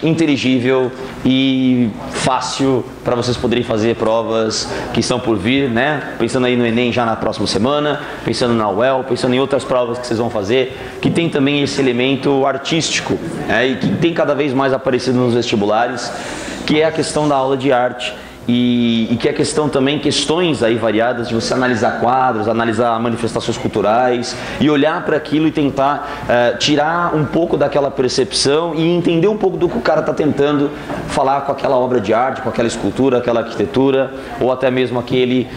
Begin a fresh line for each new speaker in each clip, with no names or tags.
inteligível e fácil para vocês poderem fazer provas que estão por vir, né? Pensando aí no Enem já na próxima semana, pensando na UEL, pensando em outras provas que vocês vão fazer, que tem também esse elemento artístico, né? E que tem cada vez mais aparecido nos vestibulares, que é a questão da aula de arte. E que é questão também, questões aí variadas de você analisar quadros, analisar manifestações culturais e olhar para aquilo e tentar tirar um pouco daquela percepção e entender um pouco do que o cara está tentando falar com aquela obra de arte, com aquela escultura, aquela arquitetura ou até mesmo aquele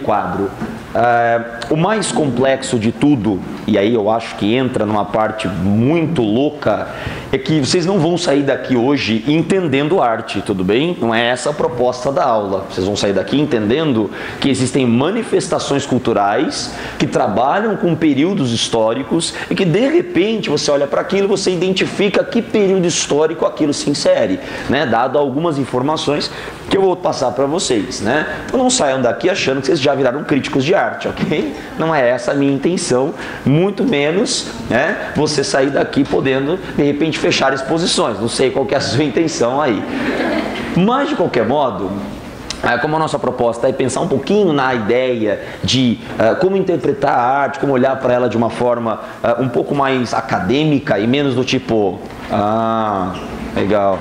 quadro. O mais complexo de tudo, e aí eu acho que entra numa parte muito louca, é que vocês não vão sair daqui hoje entendendo arte, tudo bem? Não é essa a proposta da aula. Vocês vão sair daqui entendendo que existem manifestações culturais que trabalham com períodos históricos e que de repente você olha para aquilo e você identifica que período histórico aquilo se insere, né? Dado algumas informações que eu vou passar para vocês, né? Então não saiam daqui achando que vocês já viraram críticos de arte, ok? Não é essa a minha intenção, muito menos, né, você sair daqui podendo de repente fechar exposições. Não sei qual que é a sua intenção aí. Mas de qualquer modo, como a nossa proposta é pensar um pouquinho na ideia de como interpretar a arte, como olhar para ela de uma forma um pouco mais acadêmica e menos do tipo, legal.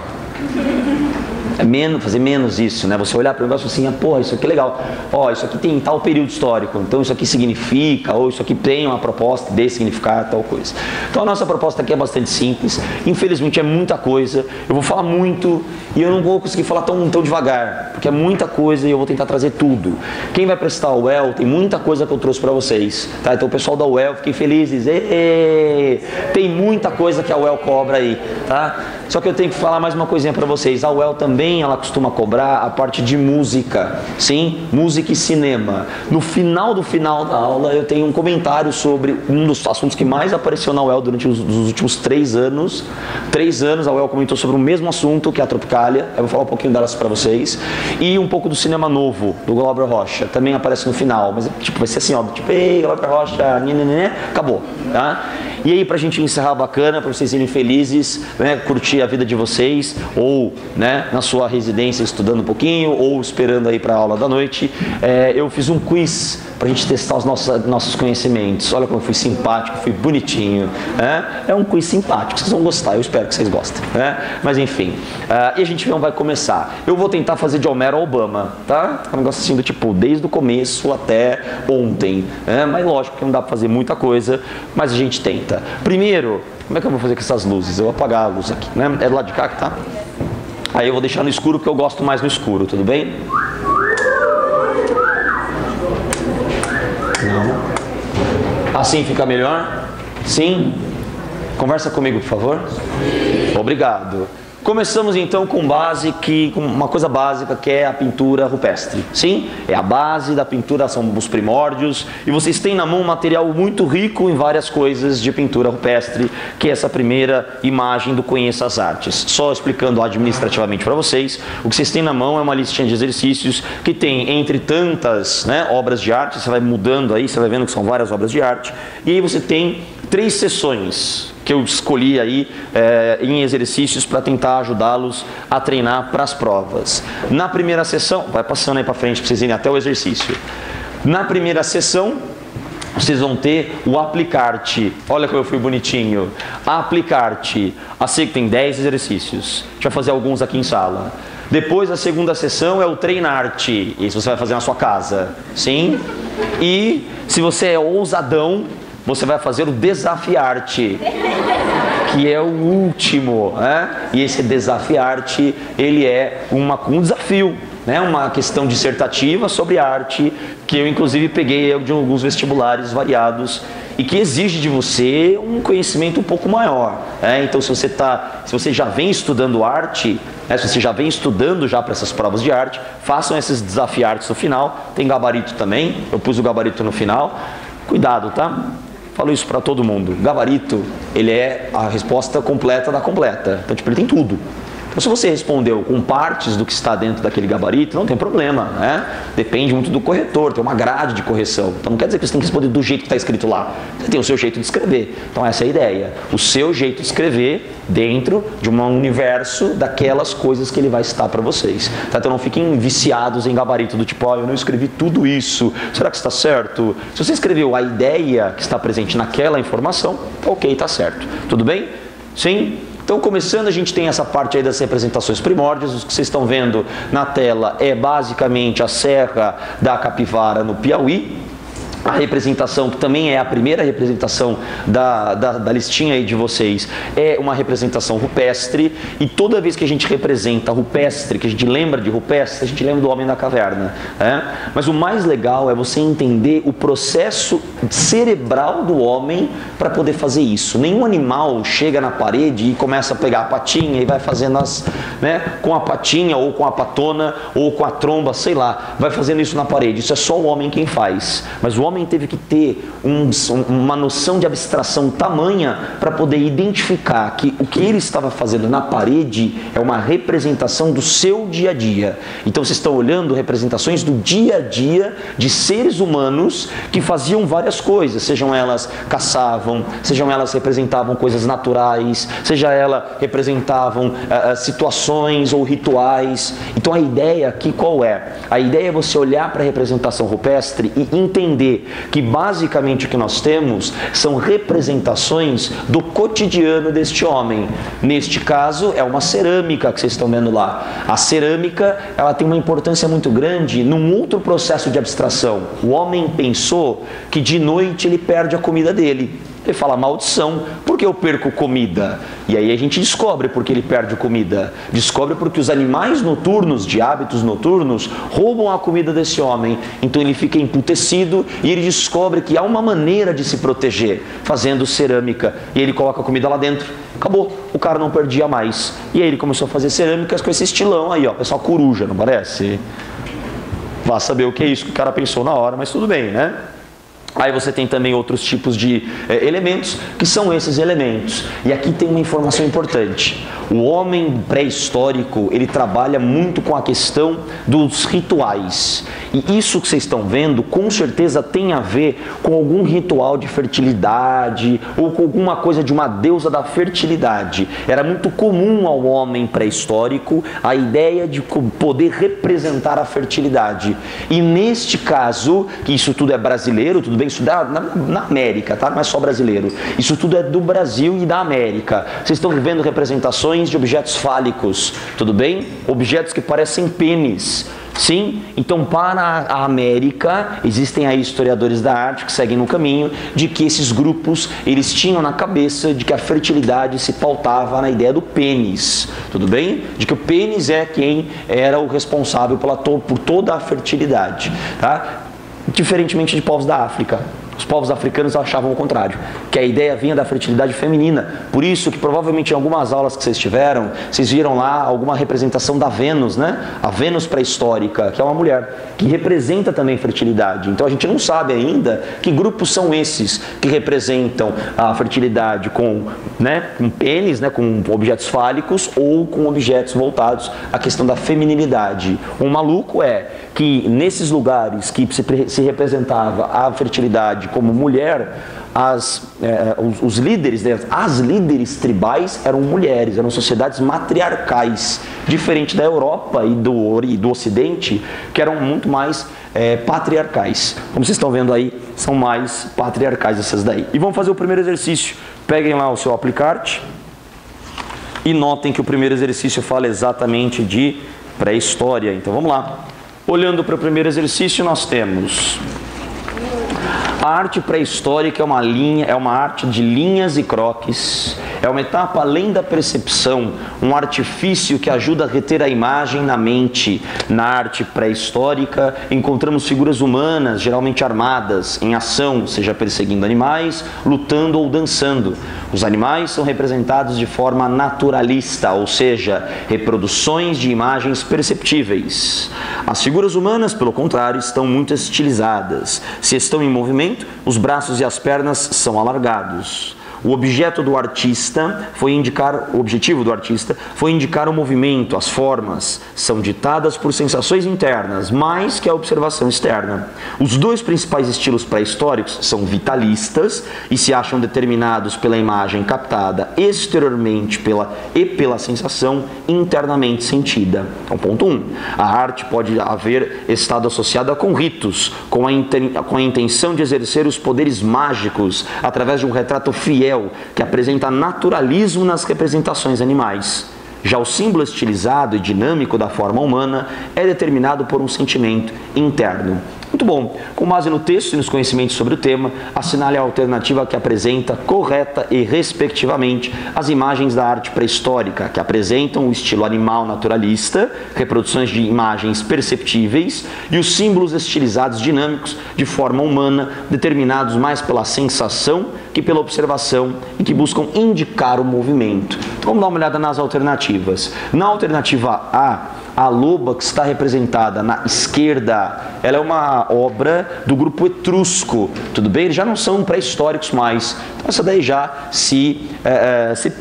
Fazer menos isso, né? Você olhar para o negócio assim, porra, isso aqui é legal. Isso aqui tem tal período histórico, então isso aqui significa, ou isso aqui tem uma proposta de significar tal coisa. Então a nossa proposta aqui é bastante simples. Infelizmente é muita coisa. Eu vou falar muito e eu não vou conseguir falar tão devagar, porque é muita coisa e eu vou tentar trazer tudo. Quem vai prestar a UEL, tem muita coisa que eu trouxe para vocês, tá? Então o pessoal da UEL, fiquem felizes. Tem muita coisa que a UEL cobra aí, tá? Só que eu tenho que falar mais uma coisinha para vocês. A UEL também ela costuma cobrar a parte de música, sim, música e cinema. No final da aula eu tenho um comentário sobre um dos assuntos que mais apareceu na UEL durante os últimos 3 anos. 3 anos a UEL comentou sobre o mesmo assunto, que é a Tropicália. Eu vou falar um pouquinho delas para vocês. E um pouco do cinema novo, do Glauber Rocha, também aparece no final, mas vai ser assim, ei, Glauber Rocha, acabou, tá? E aí, pra gente encerrar bacana, pra vocês serem felizes, né, curtir a vida de vocês, ou, né, na sua residência estudando um pouquinho, ou esperando aí pra aula da noite, eu fiz um quiz pra gente testar os nossos conhecimentos. Olha como eu fui simpático, fui bonitinho, né? É um quiz simpático, vocês vão gostar, eu espero que vocês gostem, né? Mas enfim, e a gente não vai começar. Eu vou tentar fazer de Homero a Obama, tá? É um negócio assim do tipo, desde o começo até ontem, né? Mas lógico que não dá pra fazer muita coisa, mas a gente tenta. Primeiro, como é que eu vou fazer com essas luzes? Eu vou apagar a luz aqui, né? É do lado de cá que tá? Aí eu vou deixar no escuro porque eu gosto mais no escuro, tudo bem? Não. Assim fica melhor? Sim? Conversa comigo, por favor. Obrigado. Começamos então com uma coisa básica, que é a pintura rupestre. Sim, é a base da pintura, são os primórdios, e vocês têm na mão um material muito rico em várias coisas de pintura rupestre, que é essa primeira imagem do Conheça as Artes. Só explicando administrativamente para vocês, o que vocês têm na mão é uma listinha de exercícios que tem, entre tantas, né, obras de arte, você vai mudando aí, você vai vendo que são várias obras de arte, e aí você tem 3 sessões que eu escolhi aí em exercícios para tentar ajudá-los a treinar para as provas. Na primeira sessão, vai passando aí para frente para vocês irem até o exercício. Na primeira sessão, vocês vão ter o Aplicar-te. Olha como eu fui bonitinho. Aplicar-te. Assim que tem 10 exercícios. A gente vai fazer alguns aqui em sala. Depois, a segunda sessão é o Treinar-te. Isso você vai fazer na sua casa. Sim? E se você é ousadão, você vai fazer o Desafiar-te, que é o último, né? E esse Desafiar-te, ele é um desafio, né? Uma questão dissertativa sobre arte, que eu inclusive peguei de alguns vestibulares variados e que exige de você um conhecimento um pouco maior, né? Então se você já vem estudando arte, né? Se você já vem estudando já para essas provas de arte, façam esses Desafiar-te no final. Tem gabarito também, eu pus o gabarito no final. Cuidado, tá? Falo isso para todo mundo. Gabarito, ele é a resposta completa da completa. Então, tipo, ele tem tudo. Então, se você respondeu com partes do que está dentro daquele gabarito, não tem problema, né? Depende muito do corretor, tem uma grade de correção. Então, não quer dizer que você tem que responder do jeito que está escrito lá. Você tem o seu jeito de escrever. Então, essa é a ideia. O seu jeito de escrever dentro de um universo daquelas coisas que ele vai citar para vocês. Tá? Então, não fiquem viciados em gabarito do tipo, eu não escrevi tudo isso. Será que está certo? Se você escreveu a ideia que está presente naquela informação, ok, está certo. Tudo bem? Sim? Então, começando, a gente tem essa parte aí das representações primórdias. O que vocês estão vendo na tela é basicamente a Serra da Capivara no Piauí. A representação, que também é a primeira representação da listinha aí de vocês, é uma representação rupestre. E toda vez que a gente representa rupestre, que a gente lembra de rupestre, a gente lembra do Homem da Caverna, né? Mas o mais legal é você entender o processo cerebral do homem para poder fazer isso. Nenhum animal chega na parede e começa a pegar a patinha e vai fazendo com a patinha ou com a patona ou com a tromba, sei lá, vai fazendo isso na parede. Isso é só o homem quem faz. Mas o homem teve que ter uma noção de abstração tamanha para poder identificar que o que ele estava fazendo na parede é uma representação do seu dia a dia. Então vocês estão olhando representações do dia a dia de seres humanos que faziam várias coisas, sejam elas caçavam, sejam elas representavam coisas naturais, seja elas representavam situações ou rituais. Então a ideia aqui qual é? A ideia é você olhar para a representação rupestre e entender que basicamente o que nós temos são representações do cotidiano deste homem. Neste caso é uma cerâmica que vocês estão vendo lá. A cerâmica, ela tem uma importância muito grande num outro processo de abstração. O homem pensou que de noite ele perde a comida dele. Ele fala, maldição, por que eu perco comida? E aí a gente descobre por que ele perde comida. Descobre porque os animais noturnos, de hábitos noturnos, roubam a comida desse homem. Então ele fica emputecido e ele descobre que há uma maneira de se proteger, fazendo cerâmica. E ele coloca a comida lá dentro. Acabou, o cara não perdia mais. E aí ele começou a fazer cerâmicas com esse estilão aí, ó. Pessoal, coruja, não parece? Vá saber o que é isso que o cara pensou na hora, mas tudo bem, né? Aí você tem também outros tipos de elementos, que são esses elementos. E aqui tem uma informação importante. O homem pré-histórico, ele trabalha muito com a questão dos rituais. E isso que vocês estão vendo, com certeza tem a ver com algum ritual de fertilidade, ou com alguma coisa de uma deusa da fertilidade. Era muito comum ao homem pré-histórico a ideia de poder representar a fertilidade. E neste caso, que isso tudo é brasileiro, tudo bem, isso na América, tá? Não é só brasileiro. Isso tudo é do Brasil e da América. Vocês estão vendo representações de objetos fálicos, tudo bem? Objetos que parecem pênis. Sim, então para a América existem aí historiadores da arte que seguem no caminho de que esses grupos, eles tinham na cabeça de que a fertilidade se pautava na ideia do pênis, tudo bem? De que o pênis é quem era o responsável por toda a fertilidade, tá? Diferentemente de povos da África. Os povos africanos achavam o contrário, que a ideia vinha da fertilidade feminina. Por isso que provavelmente em algumas aulas que vocês tiveram, vocês viram lá alguma representação da Vênus, né? A Vênus pré-histórica, que é uma mulher, que representa também fertilidade. Então a gente não sabe ainda que grupos são esses que representam a fertilidade com pênis, né? Com objetos fálicos ou com objetos voltados à questão da feminilidade. O maluco é que nesses lugares que se representava a fertilidade como mulher, os líderes, as líderes tribais eram mulheres, eram sociedades matriarcais, diferente da Europa e do Ocidente, que eram muito mais patriarcais. Como vocês estão vendo aí, são mais patriarcais essas daí. E vamos fazer o primeiro exercício. Peguem lá o seu aplicarte e notem que o primeiro exercício fala exatamente de pré-história. Então vamos lá. Olhando para o primeiro exercício, nós temos a arte pré-histórica, é uma arte de linhas e croques, é uma etapa além da percepção, um artifício que ajuda a reter a imagem na mente. Na arte pré-histórica, encontramos figuras humanas, geralmente armadas, em ação, seja perseguindo animais, lutando ou dançando. Os animais são representados de forma naturalista, ou seja, reproduções de imagens perceptíveis. As figuras humanas, pelo contrário, estão muito estilizadas. Se estão em movimento, os braços e as pernas são alargados. O objetivo do artista foi indicar o movimento, as formas são ditadas por sensações internas, mais que a observação externa. Os dois principais estilos pré-históricos são vitalistas e se acham determinados pela imagem captada exteriormente e pela sensação internamente sentida. Então, ponto 1. A arte pode haver estado associada com ritos, com a intenção de exercer os poderes mágicos através de um retrato fiel que apresenta naturalismo nas representações animais. Já o símbolo estilizado e dinâmico da forma humana é determinado por um sentimento interno. Muito bom. Com base no texto e nos conhecimentos sobre o tema, assinale a alternativa que apresenta correta e respectivamente as imagens da arte pré-histórica, que apresentam o estilo animal naturalista, reproduções de imagens perceptíveis, e os símbolos estilizados dinâmicos de forma humana, determinados mais pela sensação que pela observação e que buscam indicar o movimento. Então vamos dar uma olhada nas alternativas. Na alternativa A loba, que está representada na esquerda, ela é uma obra do grupo etrusco, tudo bem? Eles já não são pré-históricos mais, então essa daí já se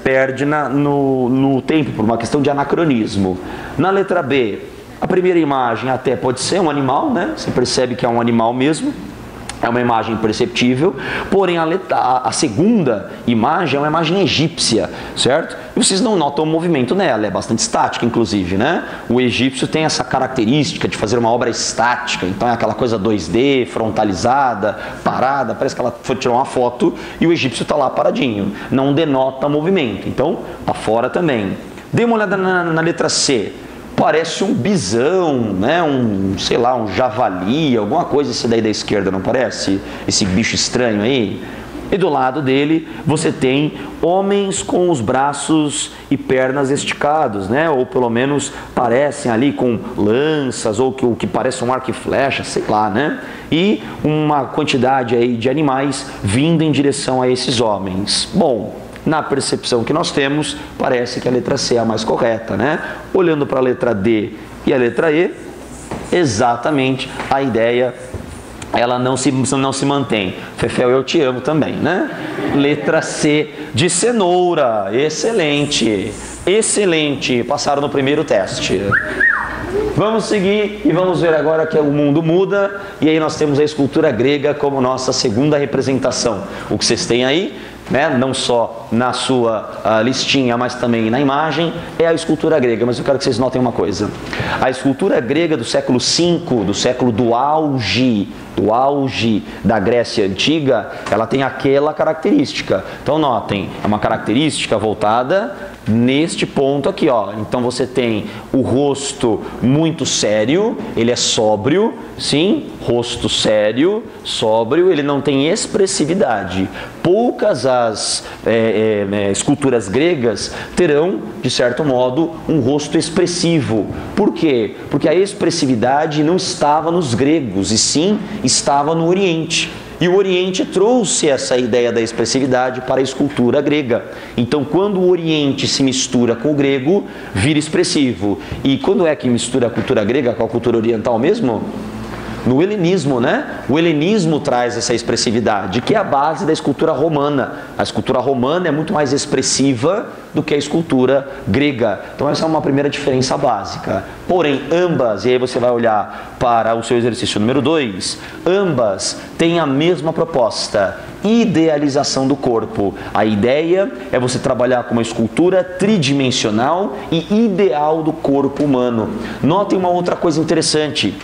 perde no tempo, por uma questão de anacronismo. Na letra B, a primeira imagem até pode ser um animal, né? Você percebe que é um animal mesmo. É uma imagem perceptível, porém a segunda imagem é uma imagem egípcia, certo? E vocês não notam o movimento nela, é bastante estática, inclusive, né? O egípcio tem essa característica de fazer uma obra estática, então é aquela coisa 2D, frontalizada, parada, parece que ela foi tirar uma foto e o egípcio está lá paradinho, não denota movimento, então tá fora também. Dê uma olhada na letra C. Parece um bisão, né? Um javali, alguma coisa esse daí da esquerda, não parece? Esse bicho estranho aí. E do lado dele você tem homens com os braços e pernas esticados, né? Ou pelo menos parecem ali com lanças, ou que parece um arco e flecha, sei lá, né? E uma quantidade aí de animais vindo em direção a esses homens. Bom, na percepção que nós temos, parece que a letra C é a mais correta, né? Olhando para a letra D e a letra E, exatamente a ideia, ela não se mantém. Fefel, eu te amo também, né? Letra C de cenoura, excelente, excelente, passaram no primeiro teste. Vamos seguir e vamos ver agora que o mundo muda, e aí nós temos a escultura grega como nossa segunda representação. O que vocês têm aí, né, não só na sua listinha, mas também na imagem, é a escultura grega. Mas eu quero que vocês notem uma coisa. A escultura grega do século V, do século do auge da Grécia Antiga, ela tem aquela característica. Então notem, é uma característica voltada neste ponto aqui, ó. Então você tem o rosto muito sério, ele é sóbrio, sim, rosto sério, sóbrio, ele não tem expressividade. Poucas as esculturas gregas terão, de certo modo, um rosto expressivo. Por quê? Porque a expressividade não estava nos gregos, e sim estava no Oriente. E o Oriente trouxe essa ideia da expressividade para a escultura grega. Então, quando o Oriente se mistura com o grego, vira expressivo. E quando é que mistura a cultura grega com a cultura oriental mesmo? No helenismo, né? O helenismo traz essa expressividade, que é a base da escultura romana. A escultura romana é muito mais expressiva do que a escultura grega. Então essa é uma primeira diferença básica. Porém, ambas, e aí você vai olhar para o seu exercício número 2, ambas têm a mesma proposta: idealização do corpo. A ideia é você trabalhar com uma escultura tridimensional e ideal do corpo humano. Notem uma outra coisa interessante.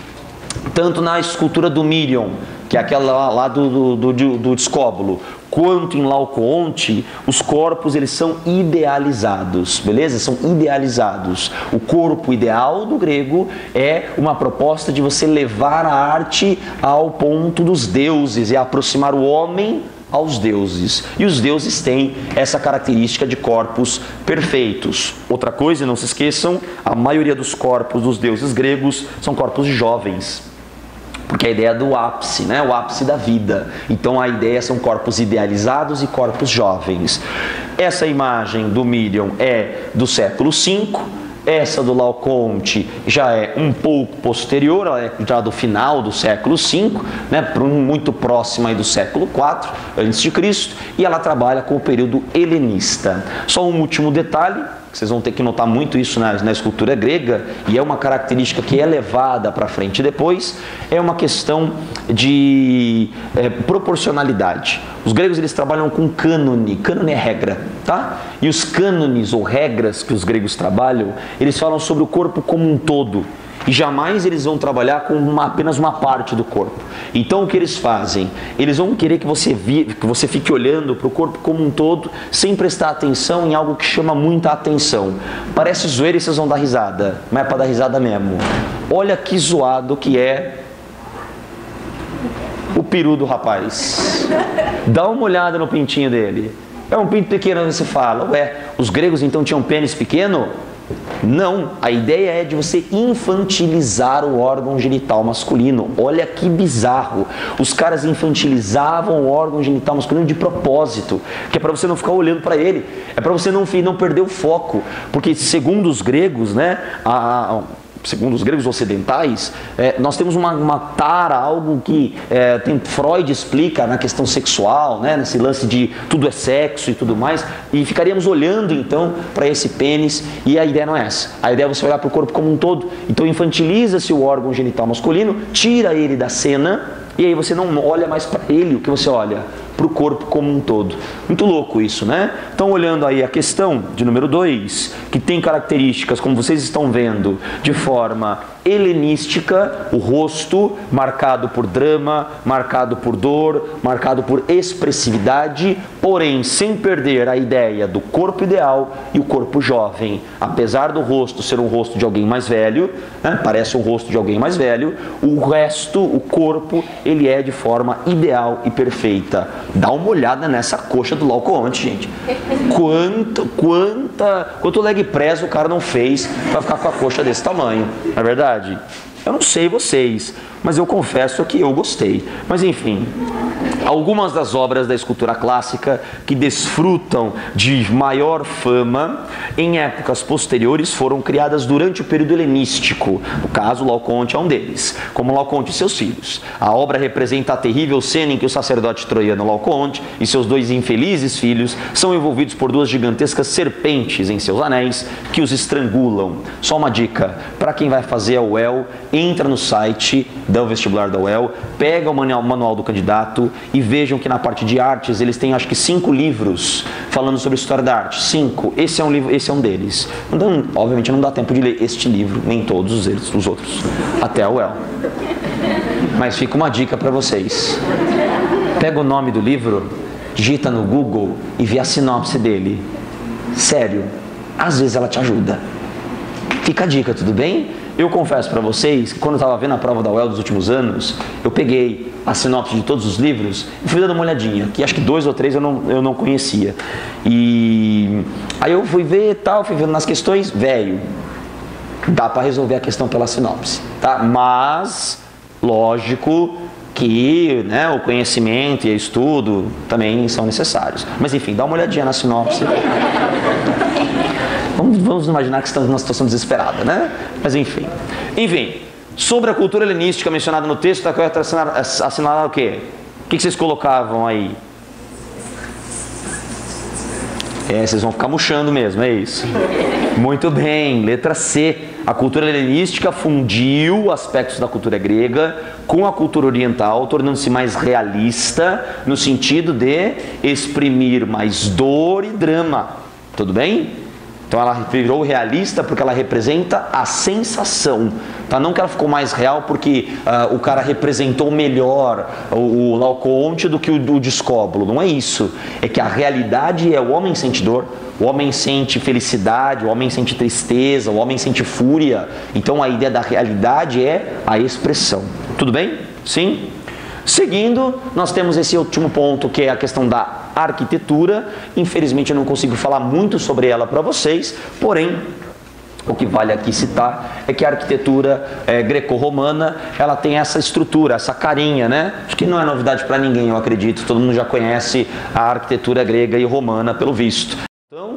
Tanto na escultura do Miriam, que é aquela lá do Discóbulo, quanto em Laocoonte, os corpos eles são idealizados, beleza? São idealizados. O corpo ideal do grego é uma proposta de você levar a arte ao ponto dos deuses e aproximar o homem aos deuses. E os deuses têm essa característica de corpos perfeitos. Outra coisa, não se esqueçam, a maioria dos corpos dos deuses gregos são corpos jovens. Porque a ideia é do ápice, né? O ápice da vida. Então a ideia são corpos idealizados e corpos jovens. Essa imagem do Miriam é do século V. Essa do Laocoonte já é um pouco posterior, ela é já do final do século V, né, muito próxima aí do século IV a.C., e ela trabalha com o período helenista. Só um último detalhe, vocês vão ter que notar muito isso na escultura grega, e é uma característica que é levada para frente depois, é uma questão de proporcionalidade. Os gregos eles trabalham com cânone, cânone é regra, tá? E os cânones ou regras que os gregos trabalham, eles falam sobre o corpo como um todo. E jamais eles vão trabalhar com apenas uma parte do corpo. Então o que eles fazem? Eles vão querer que você fique olhando para o corpo como um todo, sem prestar atenção em algo que chama muita atenção. Parece zoeira e vocês vão dar risada, mas é para dar risada mesmo. Olha que zoado que é o peru do rapaz. Dá uma olhada no pintinho dele. É um pinto pequeno, você fala, ué, os gregos então tinham pênis pequeno? Não, a ideia é de você infantilizar o órgão genital masculino. Olha que bizarro. Os caras infantilizavam o órgão genital masculino de propósito, que é para você não ficar olhando para ele, é para você não perder o foco, porque segundo os gregos, né, segundo os gregos ocidentais, nós temos uma tara, algo que Freud explica na questão sexual, né, nesse lance de tudo é sexo e tudo mais, e ficaríamos olhando então para esse pênis, e a ideia não é essa. A ideia é você olhar para o corpo como um todo. Então infantiliza-se o órgão genital masculino, tira ele da cena, e aí você não olha mais para ele, o que você olha? Para o corpo como um todo. Muito louco isso, né? Então, olhando aí a questão de número 2, que tem características, como vocês estão vendo, de forma helenística, o rosto marcado por drama, marcado por dor, marcado por expressividade, porém sem perder a ideia do corpo ideal e o corpo jovem. Apesar do rosto ser um rosto de alguém mais velho, né? Parece um rosto de alguém mais velho, o resto, o corpo, ele é de forma ideal e perfeita. Dá uma olhada nessa coxa do Laocoonte, gente. Quanto leg press o cara não fez para ficar com a coxa desse tamanho, não é verdade? Eu não sei vocês, mas eu confesso que eu gostei. Mas enfim, algumas das obras da escultura clássica que desfrutam de maior fama em épocas posteriores foram criadas durante o período helenístico. No caso, Laocoonte é um deles, como Laocoonte e seus filhos. A obra representa a terrível cena em que o sacerdote troiano Laocoonte e seus dois infelizes filhos são envolvidos por duas gigantescas serpentes em seus anéis que os estrangulam. Só uma dica, para quem vai fazer a UEL, entra no site do vestibular da UEL, pega o manual do candidato e vejam que na parte de artes eles têm acho que 5 livros falando sobre história da arte. 5. Esse é um livro, esse é um deles. Então, obviamente não dá tempo de ler este livro, nem todos os outros, até a UEL. Mas fica uma dica para vocês. Pega o nome do livro, digita no Google e vê a sinopse dele. Sério, às vezes ela te ajuda. Fica a dica, tudo bem? Eu confesso para vocês que quando eu estava vendo a prova da UEL dos últimos anos, eu peguei a sinopse de todos os livros e fui dando uma olhadinha, que acho que 2 ou 3 eu não conhecia. E aí eu fui ver e tal, fui vendo nas questões, velho, dá para resolver a questão pela sinopse, tá? Mas, lógico que, né, o conhecimento e o estudo também são necessários. Mas enfim, dá uma olhadinha na sinopse. Vamos imaginar que estamos numa situação desesperada, né? Mas enfim. Enfim, sobre a cultura helenística mencionada no texto, está assinalado o quê? O que vocês colocavam aí? Vocês vão ficar murchando mesmo, é isso? Muito bem, letra C. A cultura helenística fundiu aspectos da cultura grega com a cultura oriental, tornando-se mais realista, no sentido de exprimir mais dor e drama. Tudo bem? Então ela virou realista porque ela representa a sensação, tá? Não que ela ficou mais real porque o cara representou melhor o Laocoonte do que o Discóbulo. Não é isso. É que a realidade é o homem sente dor, o homem sente felicidade, o homem sente tristeza, o homem sente fúria. Então a ideia da realidade é a expressão. Tudo bem? Sim? Seguindo, nós temos esse último ponto, que é a questão da arquitetura. Infelizmente eu não consigo falar muito sobre ela para vocês, porém o que vale aqui citar é que a arquitetura greco-romana, ela tem essa estrutura, essa carinha, né? Acho que não é novidade para ninguém, eu acredito, todo mundo já conhece a arquitetura grega e romana pelo visto.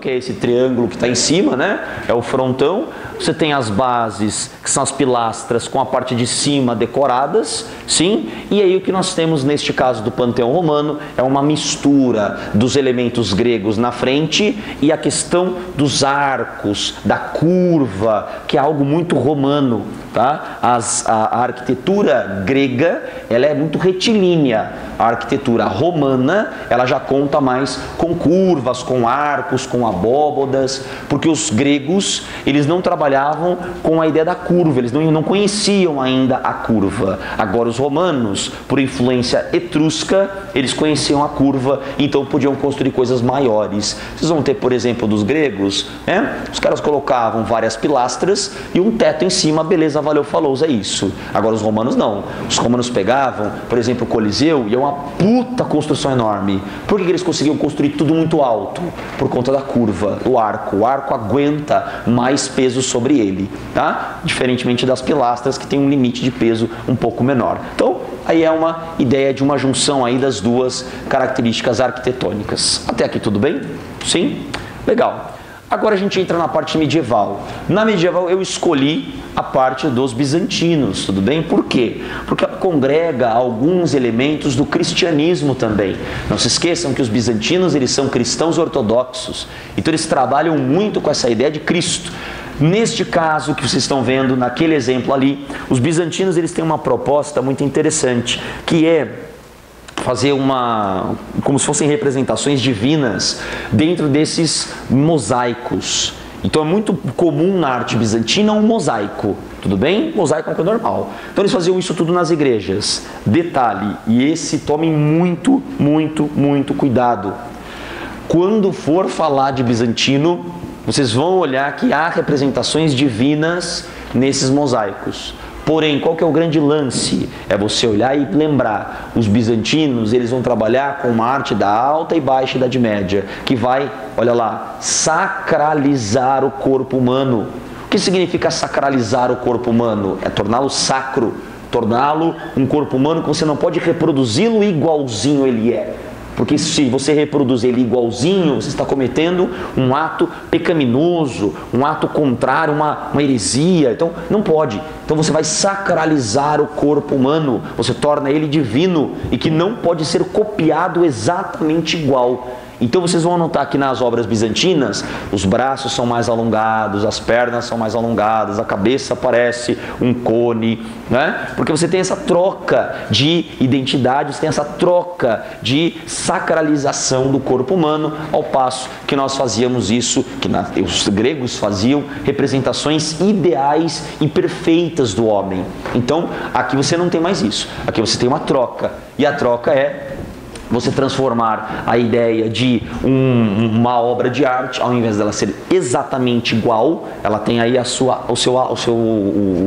que é esse triângulo que está em cima, né? É o frontão. Você tem as bases, que são as pilastras com a parte de cima decoradas, sim? E aí o que nós temos neste caso do panteão romano é uma mistura dos elementos gregos na frente e a questão dos arcos, da curva, que é algo muito romano, tá? A arquitetura grega, ela é muito retilínea. A arquitetura romana, ela já conta mais com curvas, com arcos, com abóbodas, porque os gregos, eles não trabalhavam com a ideia da curva, eles não conheciam ainda a curva. Agora os romanos, por influência etrusca, eles conheciam a curva, então podiam construir coisas maiores. Vocês vão ter, por exemplo, dos gregos, né? Os caras colocavam várias pilastras e um teto em cima, beleza, valeu, falou, é isso. Agora os romanos não. Os romanos pegavam, por exemplo, o Coliseu, e é uma puta construção enorme. Por que eles conseguiam construir tudo muito alto? Por conta da curva, o arco. O arco aguenta mais peso sobre ele, tá? Diferentemente das pilastras, que tem um limite de peso um pouco menor. Então, aí é uma ideia de uma junção aí das duas características arquitetônicas. Até aqui tudo bem? Sim? Legal. Agora a gente entra na parte medieval. Na medieval eu escolhi a parte dos bizantinos, tudo bem? Por quê? Porque ela congrega alguns elementos do cristianismo também. Não se esqueçam que os bizantinos, eles são cristãos ortodoxos. Então eles trabalham muito com essa ideia de Cristo. Neste caso que vocês estão vendo, naquele exemplo ali, os bizantinos, eles têm uma proposta muito interessante, que é fazer como se fossem representações divinas dentro desses mosaicos. Então é muito comum na arte bizantina um mosaico, tudo bem? Mosaico é uma coisa normal. Então eles faziam isso tudo nas igrejas. Detalhe, e esse tomem muito, muito, muito cuidado. Quando for falar de bizantino, vocês vão olhar que há representações divinas nesses mosaicos. Porém, qual que é o grande lance? É você olhar e lembrar, os bizantinos, eles vão trabalhar com uma arte da alta e baixa Idade Média, que vai, olha lá, sacralizar o corpo humano. O que significa sacralizar o corpo humano? É torná-lo sacro, torná-lo um corpo humano que você não pode reproduzi-lo igualzinho ele é. Porque se você reproduz ele igualzinho, você está cometendo um ato pecaminoso, um ato contrário, uma heresia. Então, não pode. Então você vai sacralizar o corpo humano, você torna ele divino e que não pode ser copiado exatamente igual. Então vocês vão notar que nas obras bizantinas, os braços são mais alongados, as pernas são mais alongadas, a cabeça parece um cone, né? Porque você tem essa troca de identidade, você tem essa troca de sacralização do corpo humano, ao passo que nós fazíamos isso, que os gregos faziam, representações ideais e perfeitas do homem. Então, aqui você não tem mais isso, aqui você tem uma troca, e a troca é você transformar a ideia de uma obra de arte, ao invés dela ser exatamente igual, ela tem aí o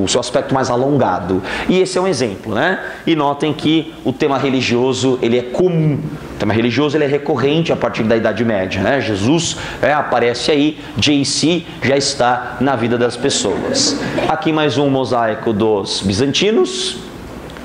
seu aspecto mais alongado. E esse é um exemplo, né? E notem que o tema religioso, ele é comum. O tema religioso, ele é recorrente a partir da Idade Média, né? Jesus aparece aí, JC já está na vida das pessoas. Aqui mais um mosaico dos bizantinos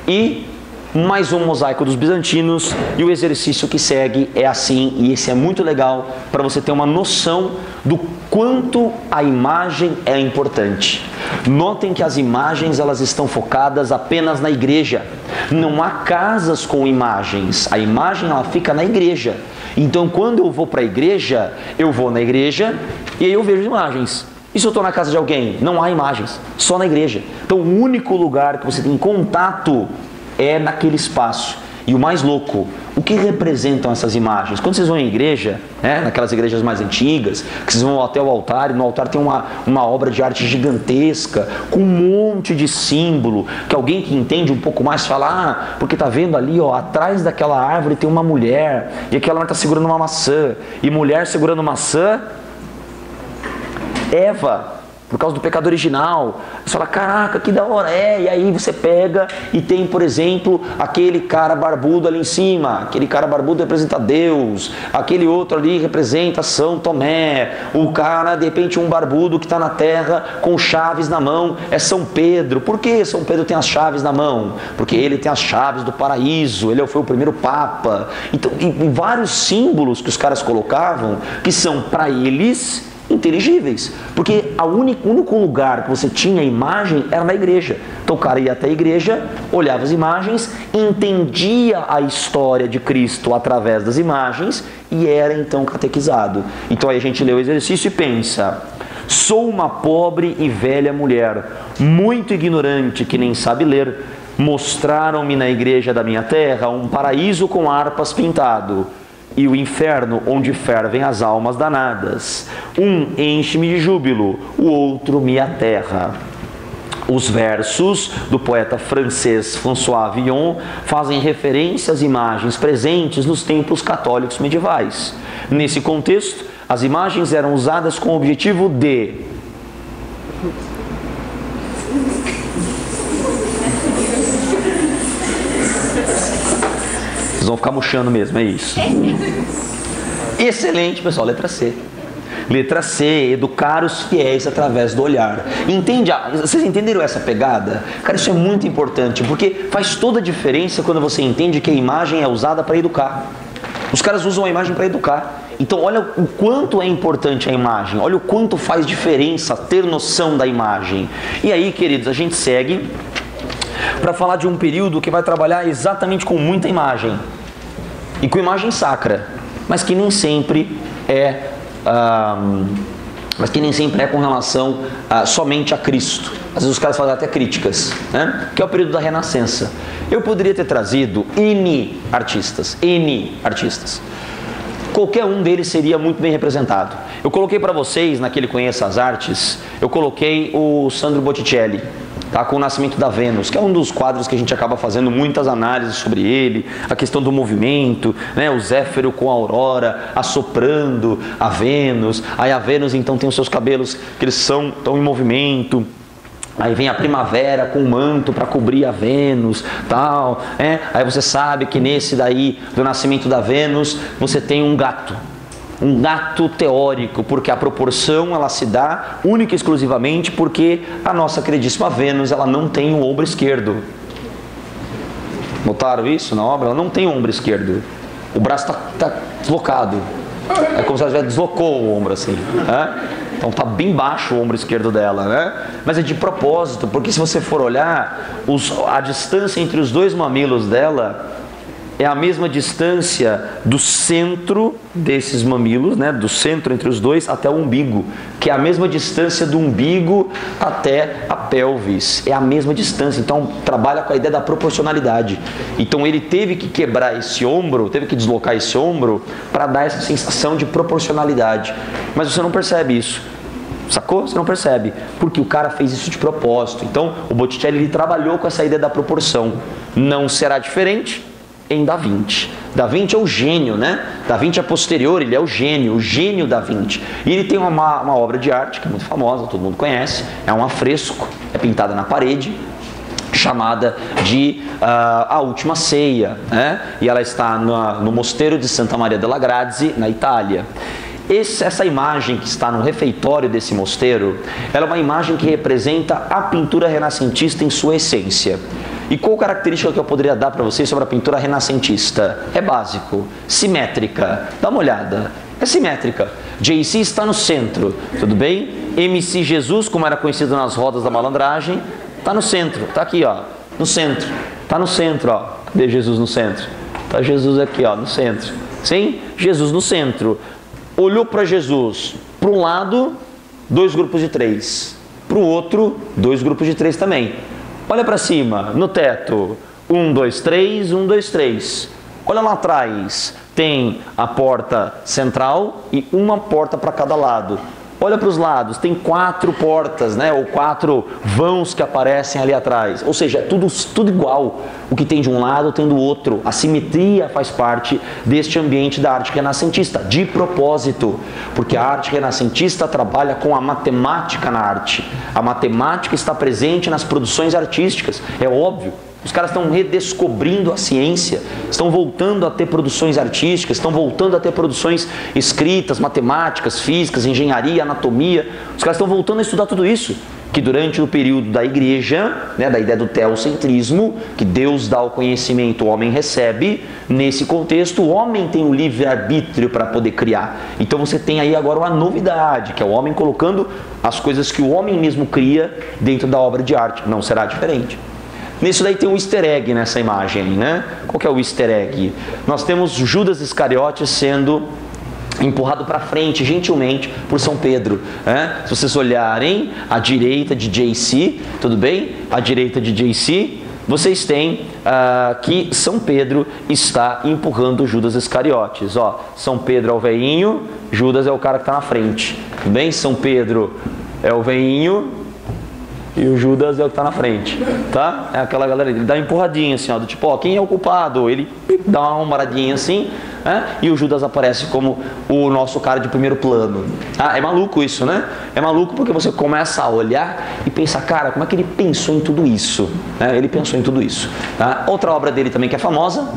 e mais um mosaico dos bizantinos, e o exercício que segue é assim, e esse é muito legal para você ter uma noção do quanto a imagem é importante. Notem que as imagens, elas estão focadas apenas na igreja. Não há casas com imagens, a imagem, ela fica na igreja. Então quando eu vou para a igreja, eu vou na igreja e aí eu vejo imagens. E se eu estou na casa de alguém? Não há imagens, só na igreja. Então o único lugar que você tem contato é naquele espaço. E o mais louco, o que representam essas imagens? Quando vocês vão em igreja, né, naquelas igrejas mais antigas, que vocês vão até o altar, e no altar tem uma obra de arte gigantesca, com um monte de símbolo, que alguém que entende um pouco mais fala, porque tá vendo ali, ó, atrás daquela árvore tem uma mulher, e aquela mulher está segurando uma maçã, e mulher segurando maçã, Eva, por causa do pecado original. Você fala, caraca, que da hora. E aí você pega e tem, por exemplo, aquele cara barbudo ali em cima. Aquele cara barbudo representa Deus. Aquele outro ali representa São Tomé. O cara, de repente, um barbudo que está na terra com chaves na mão é São Pedro. Por que São Pedro tem as chaves na mão? Porque ele tem as chaves do paraíso. Ele foi o primeiro papa. Então, e vários símbolos que os caras colocavam que são, para eles, inteligíveis, porque o único lugar que você tinha imagem era na igreja. Então o cara ia até a igreja, olhava as imagens, entendia a história de Cristo através das imagens e era então catequizado. Então aí a gente lê o exercício e pensa: sou uma pobre e velha mulher, muito ignorante que nem sabe ler. Mostraram-me na igreja da minha terra um paraíso com harpas pintado, e o inferno onde fervem as almas danadas. Um enche-me de júbilo, o outro me aterra. Os versos do poeta francês François Villon fazem referência às imagens presentes nos templos católicos medievais. Nesse contexto, as imagens eram usadas com o objetivo de vocês vão ficar murchando mesmo, é isso. Excelente, pessoal, letra C. Letra C, educar os fiéis através do olhar. Entende? Vocês entenderam essa pegada? Cara, isso é muito importante, porque faz toda a diferença quando você entende que a imagem é usada para educar. Os caras usam a imagem para educar. Então olha o quanto é importante a imagem, olha o quanto faz diferença ter noção da imagem. E aí, queridos, a gente segue para falar de um período que vai trabalhar exatamente com muita imagem e com imagem sacra, mas que nem sempre é com relação somente a Cristo. Às vezes os caras fazem até críticas, né? Que é o período da Renascença. Eu poderia ter trazido N artistas. Qualquer um deles seria muito bem representado. Eu coloquei para vocês, naquele Conheça as Artes, eu coloquei o Sandro Botticelli, tá, com o Nascimento da Vênus, que é um dos quadros que a gente acaba fazendo muitas análises sobre ele, a questão do movimento, né, o Zéfiro com a aurora assoprando a Vênus, aí a Vênus então tem os seus cabelos que eles estão em movimento. Aí vem a primavera com o manto para cobrir a Vênus, tal, Aí você sabe que nesse daí do Nascimento da Vênus você tem um gato teórico, porque a proporção ela se dá única e exclusivamente porque a nossa queridíssima Vênus ela não tem o ombro esquerdo. Notaram isso na obra? Ela não tem o ombro esquerdo. O braço está deslocado. É como se ela já deslocou o ombro assim, Então está bem baixo o ombro esquerdo dela, né? Mas é de propósito, porque se você for olhar, a distância entre os dois mamilos dela é a mesma distância do centro desses mamilos, né? Do centro entre os dois até o umbigo, que é a mesma distância do umbigo até a pelvis. É a mesma distância, então trabalha com a ideia da proporcionalidade. Então ele teve que quebrar esse ombro, teve que deslocar esse ombro para dar essa sensação de proporcionalidade. Mas você não percebe isso. Sacou? Você não percebe. Porque o cara fez isso de propósito. Então o Botticelli ele trabalhou com essa ideia da proporção. Não será diferente em Da Vinci. Da Vinci é o gênio, né? Da Vinci é posterior, ele é o gênio Da Vinci. E ele tem uma obra de arte que é muito famosa, todo mundo conhece, é um afresco, é pintada na parede, chamada de A Última Ceia, né? E ela está no mosteiro de Santa Maria della Grazie, na Itália. Essa imagem que está no refeitório desse mosteiro, ela é uma imagem que representa a pintura renascentista em sua essência. E qual característica que eu poderia dar para vocês sobre a pintura renascentista? É básico, simétrica. Dá uma olhada, é simétrica. JC está no centro, tudo bem? MC Jesus, como era conhecido nas rodas da malandragem, está no centro, está aqui, ó, no centro. Está no centro, ó. Cadê Jesus no centro? Está Jesus aqui, ó, no centro. Sim? Jesus no centro. Olhou para Jesus, para um lado, 2 grupos de 3. Para o outro, 2 grupos de 3 também. Olha para cima, no teto, 1, 2, 3, 1, 2, 3. Olha lá atrás, tem a porta central e uma porta para cada lado. Olha para os lados, tem 4 portas, né? Ou 4 vãos que aparecem ali atrás. Ou seja, é tudo igual. O que tem de um lado tem do outro. A simetria faz parte deste ambiente da arte renascentista, de propósito. Porque a arte renascentista trabalha com a matemática na arte. A matemática está presente nas produções artísticas, é óbvio. Os caras estão redescobrindo a ciência, estão voltando a ter produções artísticas, estão voltando a ter produções escritas, matemáticas, físicas, engenharia, anatomia. Os caras estão voltando a estudar tudo isso, que durante o período da igreja, né, da ideia do teocentrismo, que Deus dá o conhecimento, o homem recebe, nesse contexto o homem tem o livre-arbítrio para poder criar. Então você tem aí agora uma novidade, que é o homem colocando as coisas que o homem mesmo cria dentro da obra de arte. Não será diferente. Nisso daí tem um easter egg nessa imagem, né? Qual que é o easter egg? Nós temos Judas Iscariotes sendo empurrado para frente, gentilmente, por São Pedro, né? Se vocês olharem à direita de JC, tudo bem? À direita de JC, vocês têm que São Pedro está empurrando Judas Iscariotes. Ó, São Pedro é o veinho, Judas é o cara que está na frente. Tudo bem? São Pedro é o veinho e o Judas é o que está na frente, tá? É aquela galera, ele dá uma empurradinha assim, ó, do tipo, ó, quem é o culpado? Ele dá uma arrombadinha assim, né? E o Judas aparece como o nosso cara de primeiro plano. Ah, é maluco isso, né? É maluco porque você começa a olhar e pensar, cara, como é que ele pensou em tudo isso? Ele pensou em tudo isso, tá? Outra obra dele também que é famosa,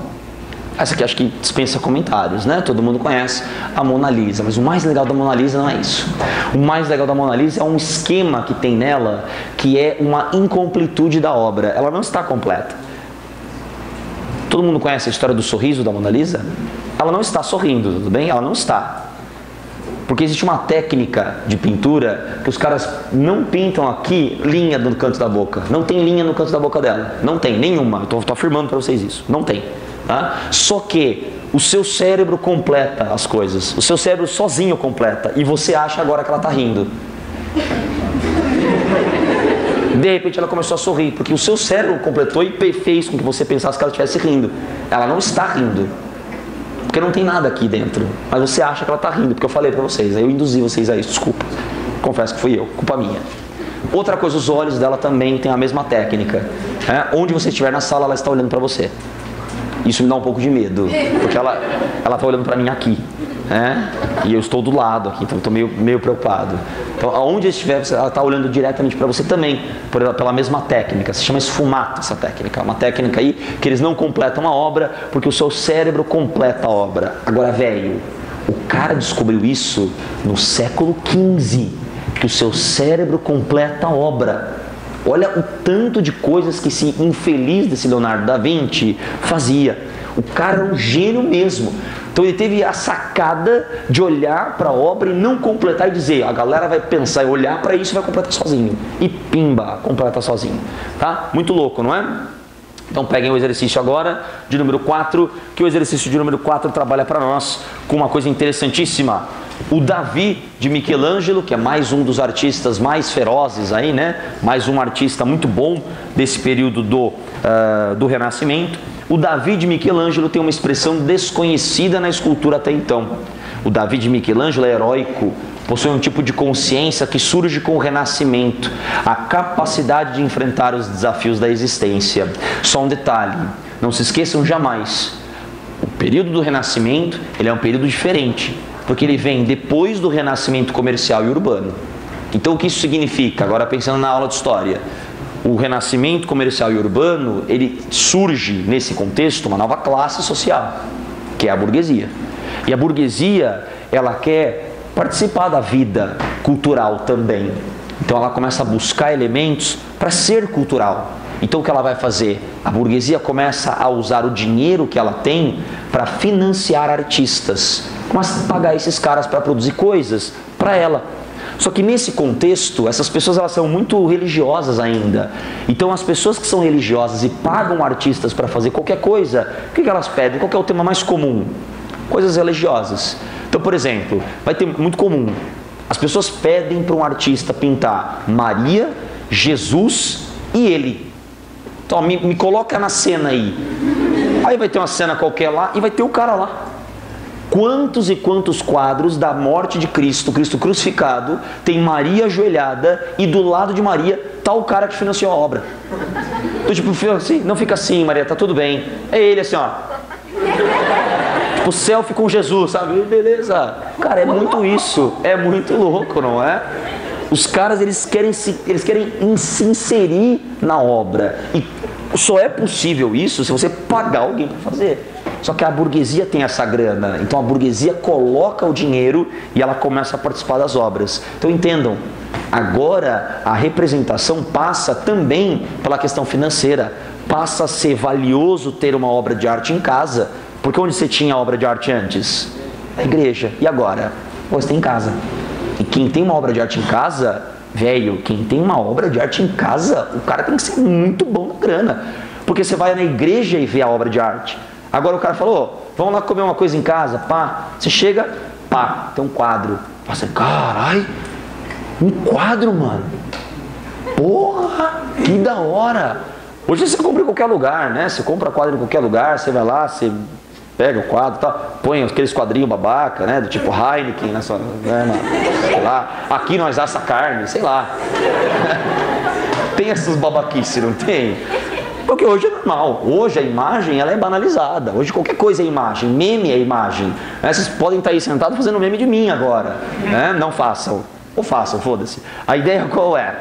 essa aqui acho que dispensa comentários, né? Todo mundo conhece a Mona Lisa, mas o mais legal da Mona Lisa não é isso. O mais legal da Mona Lisa é um esquema que tem nela, que é uma incompletude da obra. Ela não está completa. Todo mundo conhece a história do sorriso da Mona Lisa? Ela não está sorrindo, tudo bem? Ela não está. Porque existe uma técnica de pintura que os caras não pintam aqui linha no canto da boca. Não tem linha no canto da boca dela. Não tem nenhuma. Estou afirmando para vocês isso. Não tem. Tá? Só que o seu cérebro completa as coisas. O seu cérebro sozinho completa. E você acha agora que ela está rindo. De repente ela começou a sorrir. Porque o seu cérebro completou e fez com que você pensasse que ela estivesse rindo. Ela não está rindo. Porque não tem nada aqui dentro. Mas você acha que ela está rindo. Porque eu falei para vocês. Aí eu induzi vocês a isso. Desculpa. Confesso que fui eu. Culpa minha. Outra coisa, os olhos dela também têm a mesma técnica. Onde você estiver na sala, ela está olhando para você. Isso me dá um pouco de medo, porque ela está olhando para mim aqui, né? E eu estou do lado aqui, então estou meio preocupado. Então, aonde estiver, ela está olhando diretamente para você também, pela mesma técnica. Se chama esfumato essa técnica. É uma técnica aí que eles não completam a obra, porque o seu cérebro completa a obra. Agora, velho, o cara descobriu isso no século XV, que o seu cérebro completa a obra. Olha o tanto de coisas que esse infeliz desse Leonardo da Vinci fazia. O cara era um gênio mesmo. Então ele teve a sacada de olhar para a obra e não completar e dizer, a galera vai pensar e olhar para isso e vai completar sozinho. E pimba, completa sozinho. Tá? Muito louco, não é? Então peguem o exercício agora de número 4, que o exercício de número 4 trabalha para nós com uma coisa interessantíssima. O Davi de Michelangelo, que é mais um dos artistas mais ferozes aí, né? Mais um artista muito bom desse período do Renascimento. O Davi de Michelangelo tem uma expressão desconhecida na escultura até então. O Davi de Michelangelo é heróico, possui um tipo de consciência que surge com o Renascimento, a capacidade de enfrentar os desafios da existência. Só um detalhe, não se esqueçam jamais, o período do Renascimento ele é um período diferente, porque ele vem depois do Renascimento comercial e urbano. Então o que isso significa? Agora pensando na aula de história, o Renascimento comercial e urbano, ele surge nesse contexto uma nova classe social, que é a burguesia. E a burguesia, ela quer participar da vida cultural também. Então ela começa a buscar elementos para ser cultural. Então o que ela vai fazer? A burguesia começa a usar o dinheiro que ela tem para financiar artistas. Começa a pagar esses caras para produzir coisas para ela. Só que nesse contexto, essas pessoas elas são muito religiosas ainda. Então as pessoas que são religiosas e pagam artistas para fazer qualquer coisa, o que elas pedem? Qual que é o tema mais comum? Coisas religiosas. Então, por exemplo, vai ter muito comum. As pessoas pedem para um artista pintar Maria, Jesus e ele. Então, me coloca na cena aí. Aí vai ter uma cena qualquer lá e vai ter o cara lá. Quantos e quantos quadros da morte de Cristo, Cristo crucificado, tem Maria ajoelhada e do lado de Maria está o cara que financiou a obra. Então, tipo, assim, não fica assim, Maria, tá tudo bem. É ele assim, ó. Tipo, selfie com Jesus, sabe? Beleza. Cara, é muito isso. É muito louco, não é? Os caras, eles querem se inserir na obra. E só é possível isso se você pagar alguém para fazer. Só que a burguesia tem essa grana. Então a burguesia coloca o dinheiro e ela começa a participar das obras. Então entendam, agora a representação passa também pela questão financeira. Passa a ser valioso ter uma obra de arte em casa. Porque onde você tinha obra de arte antes? Na igreja. E agora? Você tem em casa. E quem tem uma obra de arte em casa, velho, quem tem uma obra de arte em casa, o cara tem que ser muito bom na grana. Porque você vai na igreja e vê a obra de arte. Agora o cara falou, vamos lá comer uma coisa em casa, pá. Você chega, pá, tem um quadro. Você, carai, um quadro, mano. Porra, que da hora. Hoje você compra em qualquer lugar, né? Você compra quadro em qualquer lugar, você vai lá, você pega o quadro e tal, põe aqueles quadrinhos babaca, né? Do tipo Heineken, né? Sei lá, aqui nós assa carne, sei lá. Tem essas babaquices, não tem? Porque hoje é normal, hoje a imagem ela é banalizada, hoje qualquer coisa é imagem, meme é imagem. Vocês podem estar aí sentados fazendo meme de mim agora, né? Não façam, ou façam, foda-se. A ideia qual é?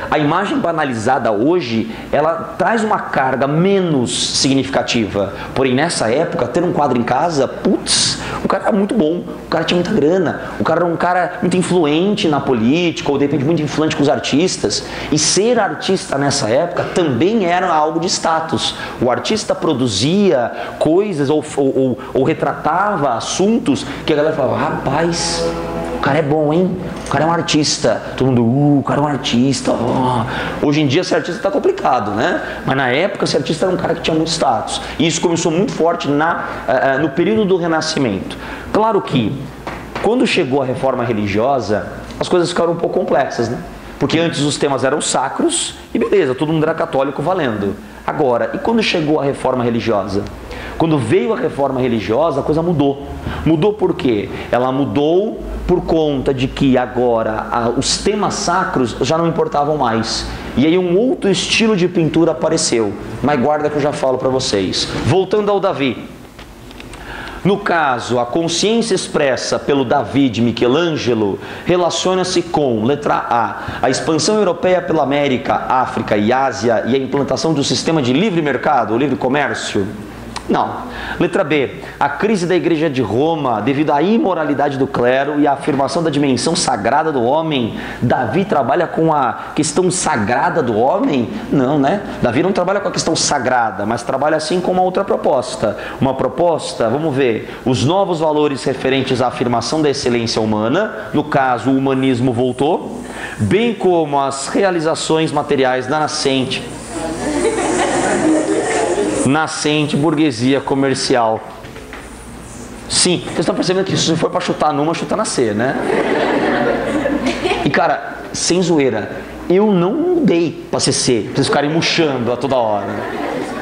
A imagem banalizada hoje, ela traz uma carga menos significativa. Porém, nessa época, ter um quadro em casa, putz, o cara era muito bom, o cara tinha muita grana, o cara era um cara muito influente na política, ou de repente muito influente com os artistas. E ser artista nessa época também era algo de status. O artista produzia coisas ou retratava assuntos que a galera falava, rapaz, o cara é bom, hein? O cara é um artista. Todo mundo, o cara é um artista. Oh. Hoje em dia ser artista está complicado, né? Mas na época ser artista era um cara que tinha muito status. E isso começou muito forte no período do Renascimento. Claro que quando chegou a reforma religiosa, as coisas ficaram um pouco complexas, né? Porque antes os temas eram sacros e beleza, todo mundo era católico valendo. Agora, e quando chegou a reforma religiosa? Quando veio a reforma religiosa, a coisa mudou. Mudou por quê? Ela mudou por conta de que agora os temas sacros já não importavam mais. E aí um outro estilo de pintura apareceu. Mas guarda que eu já falo para vocês. Voltando ao Davi. No caso, a consciência expressa pelo Davi de Michelangelo relaciona-se com, letra A expansão europeia pela América, África e Ásia e a implantação do sistema de livre mercado, ou livre comércio. Não. Letra B, a crise da Igreja de Roma devido à imoralidade do clero e à afirmação da dimensão sagrada do homem. Davi trabalha com a questão sagrada do homem? Não, né? Davi não trabalha com a questão sagrada, mas trabalha assim com uma outra proposta. Uma proposta, vamos ver, os novos valores referentes à afirmação da excelência humana, no caso o humanismo voltou, bem como as realizações materiais da nascente burguesia comercial. Sim, vocês estão percebendo que se for para chutar numa, chuta na C, né? E cara, sem zoeira, eu não mudei para ser C, pra vocês ficarem murchando a toda hora.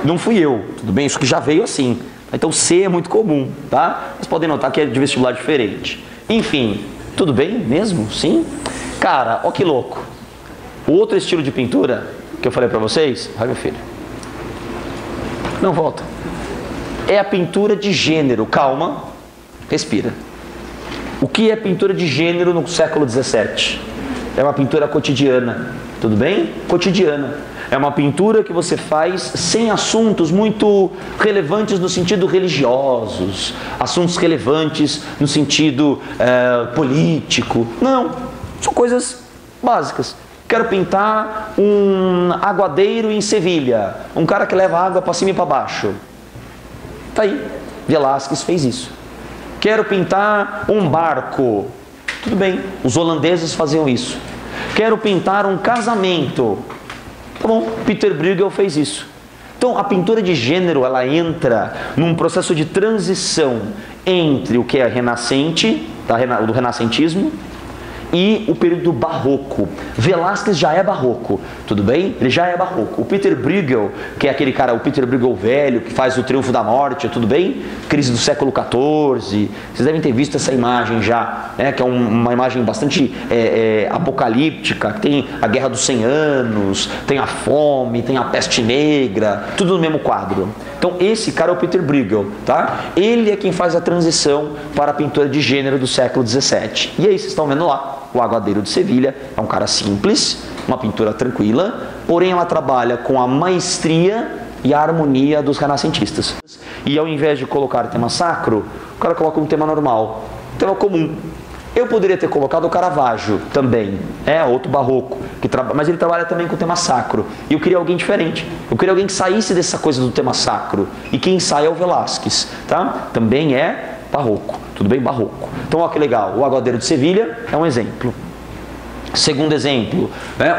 Não fui eu, tudo bem? Isso que já veio assim. Então C é muito comum, tá? Vocês podem notar que é de vestibular diferente. Enfim, tudo bem mesmo? Sim? Cara, ó que louco. O outro estilo de pintura que eu falei para vocês, vai meu filho. Não, volta. É a pintura de gênero. Calma, respira. O que é pintura de gênero no século XVII? É uma pintura cotidiana, tudo bem? Cotidiana. É uma pintura que você faz sem assuntos muito relevantes no sentido religiosos, assuntos relevantes no sentido político. Não, são coisas básicas. Quero pintar um aguadeiro em Sevilha. Um cara que leva água para cima e para baixo. Tá aí. Velázquez fez isso. Quero pintar um barco. Tudo bem. Os holandeses faziam isso. Quero pintar um casamento. Tá bom. Peter Bruegel fez isso. Então, a pintura de gênero, ela entra num processo de transição entre o que é renascente, do renascentismo, e o período barroco. Velázquez já é barroco, tudo bem? Ele já é barroco. O Peter Bruegel, que é aquele cara, o Peter Bruegel velho, que faz o Triunfo da Morte, tudo bem? Crise do século XIV. Vocês devem ter visto essa imagem já, né? Que é uma imagem bastante apocalíptica, que tem a Guerra dos 100 Anos, tem a fome, tem a peste negra, tudo no mesmo quadro. Então esse cara é o Peter Bruegel, tá? Ele é quem faz a transição para a pintura de gênero do século XVII. E aí vocês estão vendo lá, o Aguadeiro de Sevilha é um cara simples, uma pintura tranquila, porém ela trabalha com a maestria e a harmonia dos renascentistas. E ao invés de colocar tema sacro, o cara coloca um tema normal, tema comum. Eu poderia ter colocado o Caravaggio também, outro barroco, mas ele trabalha também com o tema sacro. E eu queria alguém diferente. Eu queria alguém que saísse dessa coisa do tema sacro. E quem sai é o Velázquez, tá? Também é barroco, tudo bem? Barroco. Então, olha que legal, o Aguadeiro de Sevilha é um exemplo. Segundo exemplo,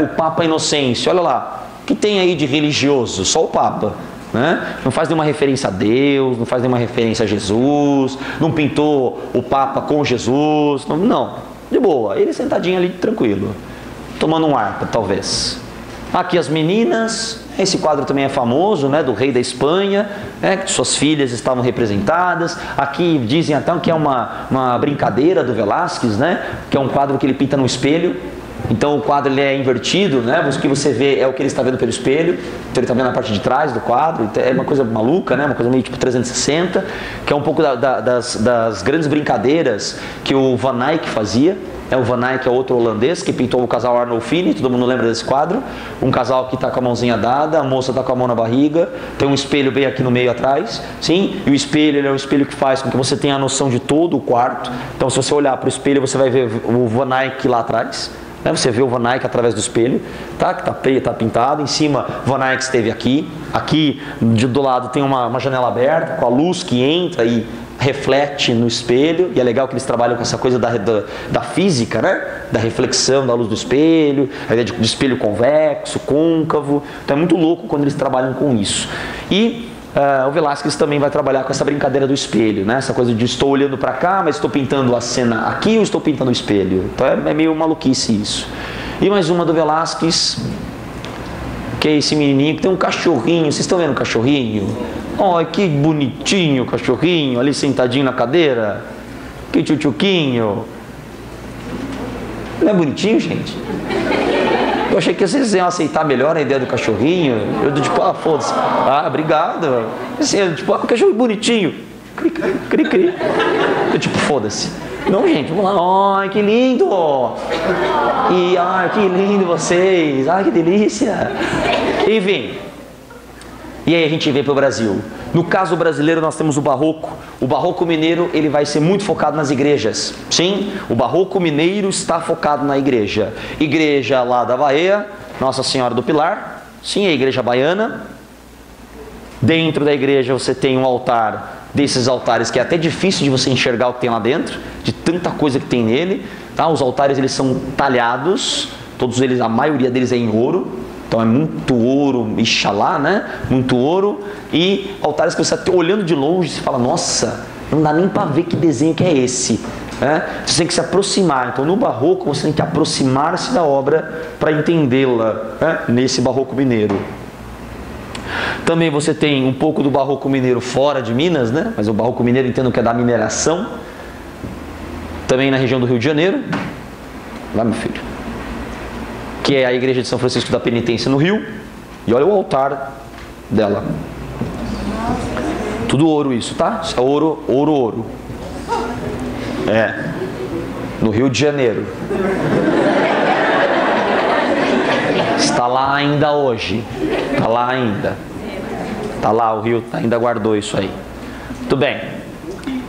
o Papa Inocêncio, olha lá, o que tem aí de religioso? Só o Papa. Né? Não faz nenhuma referência a Deus, não faz nenhuma referência a Jesus, não pintou o Papa com Jesus, não, de boa, ele sentadinho ali tranquilo, tomando um ar, talvez. Aqui as meninas, esse quadro também é famoso, né, do rei da Espanha, que suas filhas estavam representadas. Aqui dizem até que é uma brincadeira do Velázquez, né, que é um quadro que ele pinta no espelho. Então o quadro ele é invertido, né? O que você vê é o que ele está vendo pelo espelho. Então ele está vendo a parte de trás do quadro. Então, é uma coisa maluca, né? Uma coisa meio tipo 360, que é um pouco das grandes brincadeiras que o Van Eyck fazia. O Van Eyck é outro holandês que pintou o casal Arnolfini, todo mundo lembra desse quadro? Um casal que está com a mãozinha dada, a moça está com a mão na barriga, tem um espelho bem aqui no meio atrás, sim? E o espelho ele é um espelho que faz com que você tenha a noção de todo o quarto. Então se você olhar para o espelho você vai ver o Van Eyck lá atrás. Você vê o Van Eyck através do espelho, tá? Que está pintado. Em cima, Van Eyck esteve aqui. Aqui do lado tem uma janela aberta com a luz que entra e reflete no espelho. E é legal que eles trabalham com essa coisa da física, né? Da reflexão da luz do espelho, a ideia de espelho convexo, côncavo. Então é muito louco quando eles trabalham com isso. E o Velázquez também vai trabalhar com essa brincadeira do espelho, né? Essa coisa de estou olhando para cá, mas estou pintando a cena aqui ou estou pintando o espelho. Então é meio maluquice isso. E mais uma do Velázquez, que é esse menininho que tem um cachorrinho. Vocês estão vendo o cachorrinho? Olha que bonitinho o cachorrinho, ali sentadinho na cadeira. Que tchutchuquinho. Não é bonitinho, gente? Eu achei que vocês iam aceitar melhor a ideia do cachorrinho. Eu tipo, foda-se. Obrigado. Assim, tipo, cachorro bonitinho. Cri, cri, cri, cri. Eu tipo, foda-se. Não, gente, vamos lá. Ai, que lindo. E, ai, que lindo vocês. Ai, que delícia. Enfim. E aí a gente vem para o Brasil. No caso brasileiro nós temos o barroco. O barroco mineiro ele vai ser muito focado nas igrejas. Sim, o barroco mineiro está focado na igreja. Igreja lá da Bahia, Nossa Senhora do Pilar. Sim, a igreja baiana. Dentro da igreja você tem um altar, desses altares que é até difícil de você enxergar o que tem lá dentro, de tanta coisa que tem nele. Tá? Os altares eles são talhados, todos eles, a maioria deles é em ouro. Então é muito ouro, ixalá, né? Muito ouro. E altares que você está olhando de longe, você fala, nossa, não dá nem para ver que desenho que é esse. Você tem que se aproximar. Então no barroco você tem que aproximar-se da obra para entendê-la, nesse barroco mineiro. Também você tem um pouco do barroco mineiro fora de Minas, né? Mas o barroco mineiro entendo que é da mineração. Também na região do Rio de Janeiro. Vai, meu filho. Que é a igreja de São Francisco da Penitência no Rio. E olha o altar dela. Tudo ouro isso, tá? Isso é ouro, ouro, ouro. No Rio de Janeiro. Está lá ainda hoje. Está lá ainda. Está lá, o Rio ainda guardou isso aí. Tudo bem.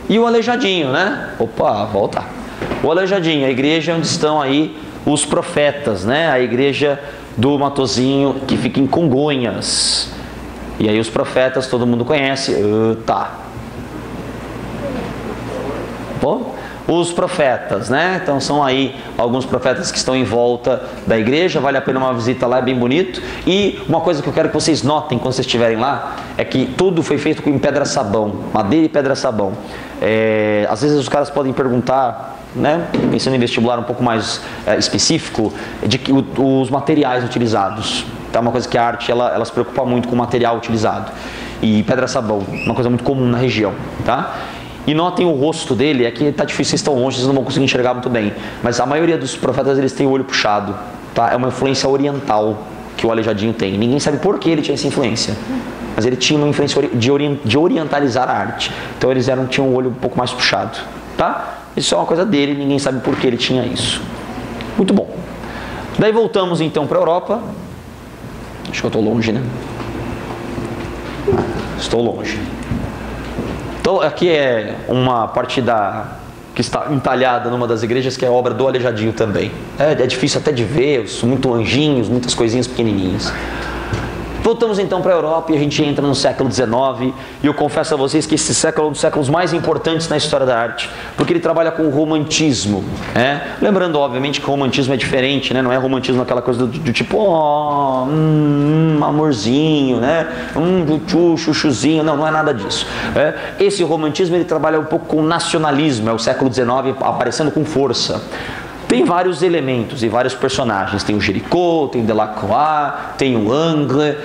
E o Aleijadinho, né? Opa, volta. O Aleijadinho, a igreja onde estão aí os profetas, né? A igreja do Matozinho que fica em Congonhas. E aí os profetas todo mundo conhece. Tá. Bom, os profetas, né? Então são aí alguns profetas que estão em volta da igreja. Vale a pena uma visita lá, é bem bonito. E uma coisa que eu quero que vocês notem quando vocês estiverem lá é que tudo foi feito em pedra-sabão, madeira e pedra-sabão. Às vezes os caras podem perguntar né, pensando em vestibular um pouco mais específico, de que os materiais utilizados. Tá? Uma coisa que a arte ela se preocupa muito com o material utilizado. E pedra-sabão, uma coisa muito comum na região. Tá? E notem o rosto dele, é que está difícil, vocês estão longe, vocês não vão conseguir enxergar muito bem. Mas a maioria dos profetas eles têm o olho puxado. Tá? É uma influência oriental que o Aleijadinho tem. Ninguém sabe por que ele tinha essa influência. Mas ele tinha uma influência de orientalizar a arte. Então eles tinham o olho um pouco mais puxado. Tá? Isso é uma coisa dele, ninguém sabe por que ele tinha isso. Muito bom. Daí voltamos então para a Europa. Acho que eu estou longe, né? Estou longe. Então aqui é uma parte que está entalhada numa das igrejas, que é a obra do Aleijadinho também. É difícil até de ver, muito anjinhos, muitas coisinhas pequenininhas. Voltamos então para a Europa e a gente entra no século XIX, e eu confesso a vocês que esse século é um dos séculos mais importantes na história da arte, porque ele trabalha com o romantismo. Lembrando, obviamente, que o romantismo é diferente, né? Não é romantismo aquela coisa do tipo, amorzinho, né? Chuchuzinho, não é nada disso. Esse romantismo ele trabalha um pouco com o nacionalismo, é o século XIX aparecendo com força. Tem vários elementos e vários personagens. Tem o Géricault, tem o Delacroix, tem o Ingres,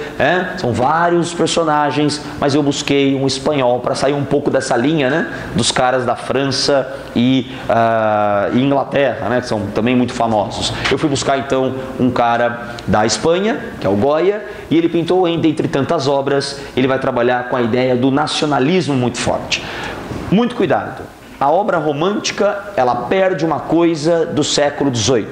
são vários personagens, mas eu busquei um espanhol para sair um pouco dessa linha, né, dos caras da França e Inglaterra, né, que são também muito famosos. Eu fui buscar então um cara da Espanha, que é o Goya, e ele pintou, entre tantas obras, ele vai trabalhar com a ideia do nacionalismo muito forte. Muito cuidado. A obra romântica, ela perde uma coisa do século XVIII.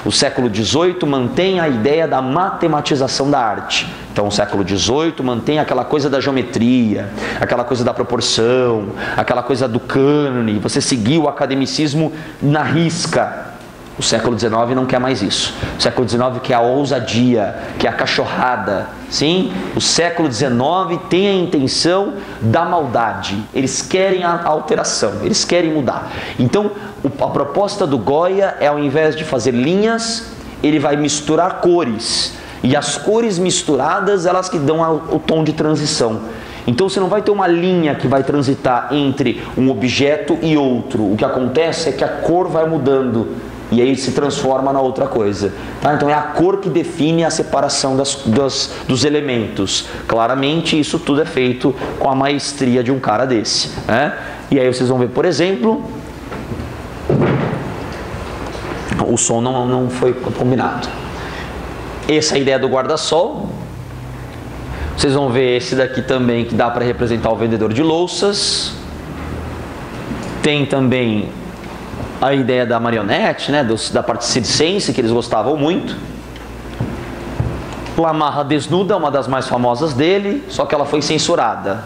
O século XVIII mantém a ideia da matematização da arte. Então o século XVIII mantém aquela coisa da geometria, aquela coisa da proporção, aquela coisa do cânone, você seguir o academicismo na risca. O século XIX não quer mais isso. O século XIX quer a ousadia, quer a cachorrada. Sim, o século XIX tem a intenção da maldade. Eles querem a alteração, eles querem mudar. Então, a proposta do Goya é, ao invés de fazer linhas, ele vai misturar cores. E as cores misturadas, elas que dão o tom de transição. Então você não vai ter uma linha que vai transitar entre um objeto e outro. O que acontece é que a cor vai mudando. E aí se transforma na outra coisa. Tá? Então é a cor que define a separação dos elementos. Claramente isso tudo é feito com a maestria de um cara desse. Né? E aí vocês vão ver, por exemplo, o som não foi combinado. Essa é a ideia do guarda-sol. Vocês vão ver esse daqui também, que dá para representar o vendedor de louças. Tem também a ideia da marionete, né, da parte circense, que eles gostavam muito. La Marra Desnuda, uma das mais famosas dele, só que ela foi censurada.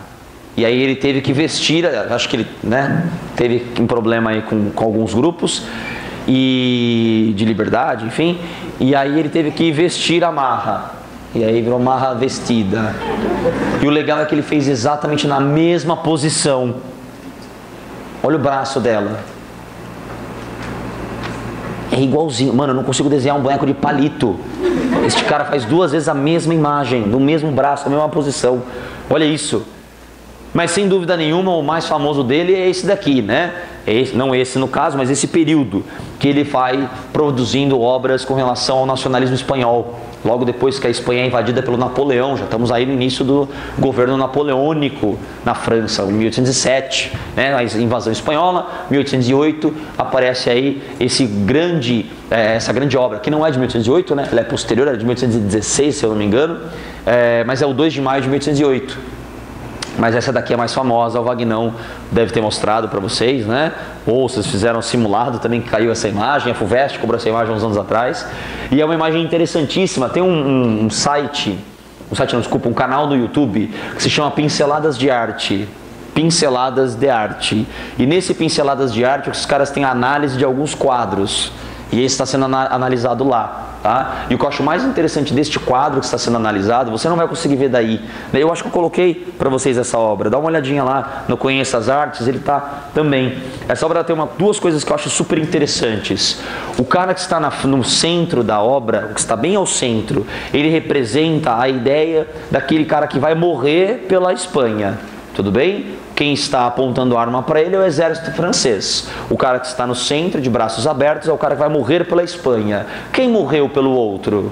E aí ele teve que vestir, acho que ele, né, teve um problema aí com alguns grupos e de liberdade, enfim. E aí ele teve que vestir a marra. E aí virou marra vestida. E o legal é que ele fez exatamente na mesma posição. Olha o braço dela. É igualzinho. Mano, eu não consigo desenhar um boneco de palito. Este cara faz 2 vezes a mesma imagem, no mesmo braço, na mesma posição. Olha isso. Mas sem dúvida nenhuma, o mais famoso dele é esse daqui, né? Não esse no caso, mas esse período que ele vai produzindo obras com relação ao nacionalismo espanhol. Logo depois que a Espanha é invadida pelo Napoleão, já estamos aí no início do governo napoleônico na França, em 1807, né, a invasão espanhola. 1808 aparece aí essa grande obra, que não é de 1808, né, ela é posterior, é de 1816, se eu não me engano, mas é o 2 de maio de 1808. Mas essa daqui é mais famosa, o Vagnão deve ter mostrado para vocês, né? Ou vocês fizeram simulado também, que caiu essa imagem, a FUVEST cobrou essa imagem uns anos atrás. E é uma imagem interessantíssima, tem um canal do YouTube que se chama Pinceladas de Arte. Pinceladas de Arte. E nesse Pinceladas de Arte, os caras têm análise de alguns quadros. E esse está sendo analisado lá. Tá? E o que eu acho mais interessante deste quadro que está sendo analisado, você não vai conseguir ver daí. Eu acho que eu coloquei para vocês essa obra. Dá uma olhadinha lá no Conheça as Artes, ele está também. Essa obra tem 2 coisas que eu acho super interessantes. O cara que está no centro da obra, o que está bem ao centro, ele representa a ideia daquele cara que vai morrer pela Espanha. Tudo bem? quem está apontando arma para ele é o exército francês. O cara que está no centro, de braços abertos, é o cara que vai morrer pela Espanha. Quem morreu pelo outro?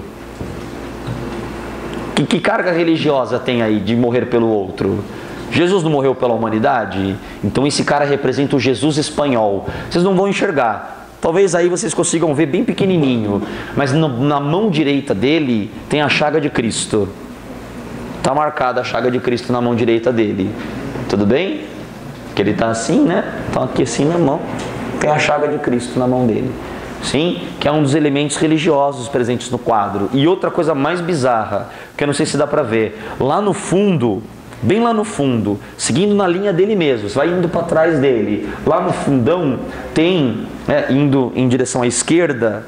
Que carga religiosa tem aí de morrer pelo outro? Jesus não morreu pela humanidade? Então esse cara representa o Jesus espanhol. Vocês não vão enxergar. Talvez aí vocês consigam ver bem pequenininho. Mas na mão direita dele tem a chaga de Cristo. Está marcada a chaga de Cristo na mão direita dele. Tudo bem? Que ele está assim, né? Então aqui assim na mão. Tem a chaga de Cristo na mão dele. Sim, que é um dos elementos religiosos presentes no quadro. E outra coisa mais bizarra, que eu não sei se dá para ver, lá no fundo, bem lá no fundo, seguindo na linha dele mesmo, você vai indo para trás dele, lá no fundão tem, indo em direção à esquerda,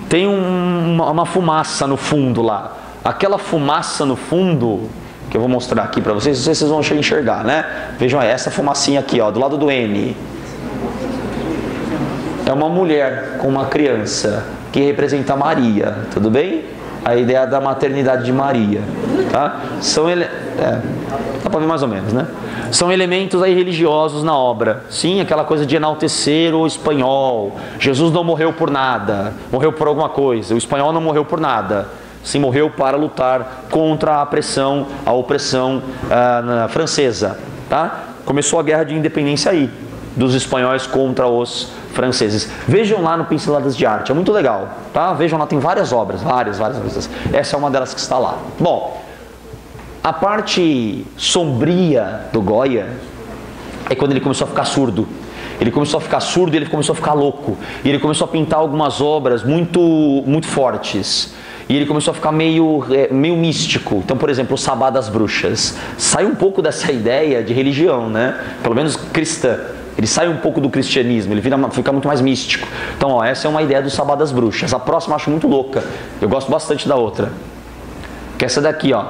tem uma fumaça no fundo lá. Aquela fumaça no fundo, que eu vou mostrar aqui para vocês, não sei se vocês vão enxergar, né? Vejam aí, essa fumacinha aqui, ó, do lado do N. É uma mulher com uma criança que representa Maria, tudo bem? A ideia da maternidade de Maria, tá? Dá para ver mais ou menos, né? São elementos aí religiosos na obra. Sim, aquela coisa de enaltecer o espanhol. Jesus não morreu por nada, morreu por alguma coisa. O espanhol não morreu por nada. Sim, morreu para lutar contra a opressão francesa, tá? Começou a guerra de independência aí, dos espanhóis contra os franceses. Vejam lá no Pinceladas de Arte, é muito legal, tá? Vejam lá, tem várias obras, várias obras. Essa é uma delas que está lá. Bom, a parte sombria do Goya é quando ele começou a ficar surdo. Ele começou a ficar surdo e ele começou a ficar louco. E ele começou a pintar algumas obras muito fortes. E ele começou a ficar meio místico. Então, por exemplo, o Sabá das Bruxas. Sai um pouco dessa ideia de religião, né? Pelo menos cristã. Ele sai um pouco do cristianismo, ele fica muito mais místico. Então, ó, essa é uma ideia do Sabá das Bruxas. A próxima eu acho muito louca. Eu gosto bastante da outra. Que é essa daqui, ó.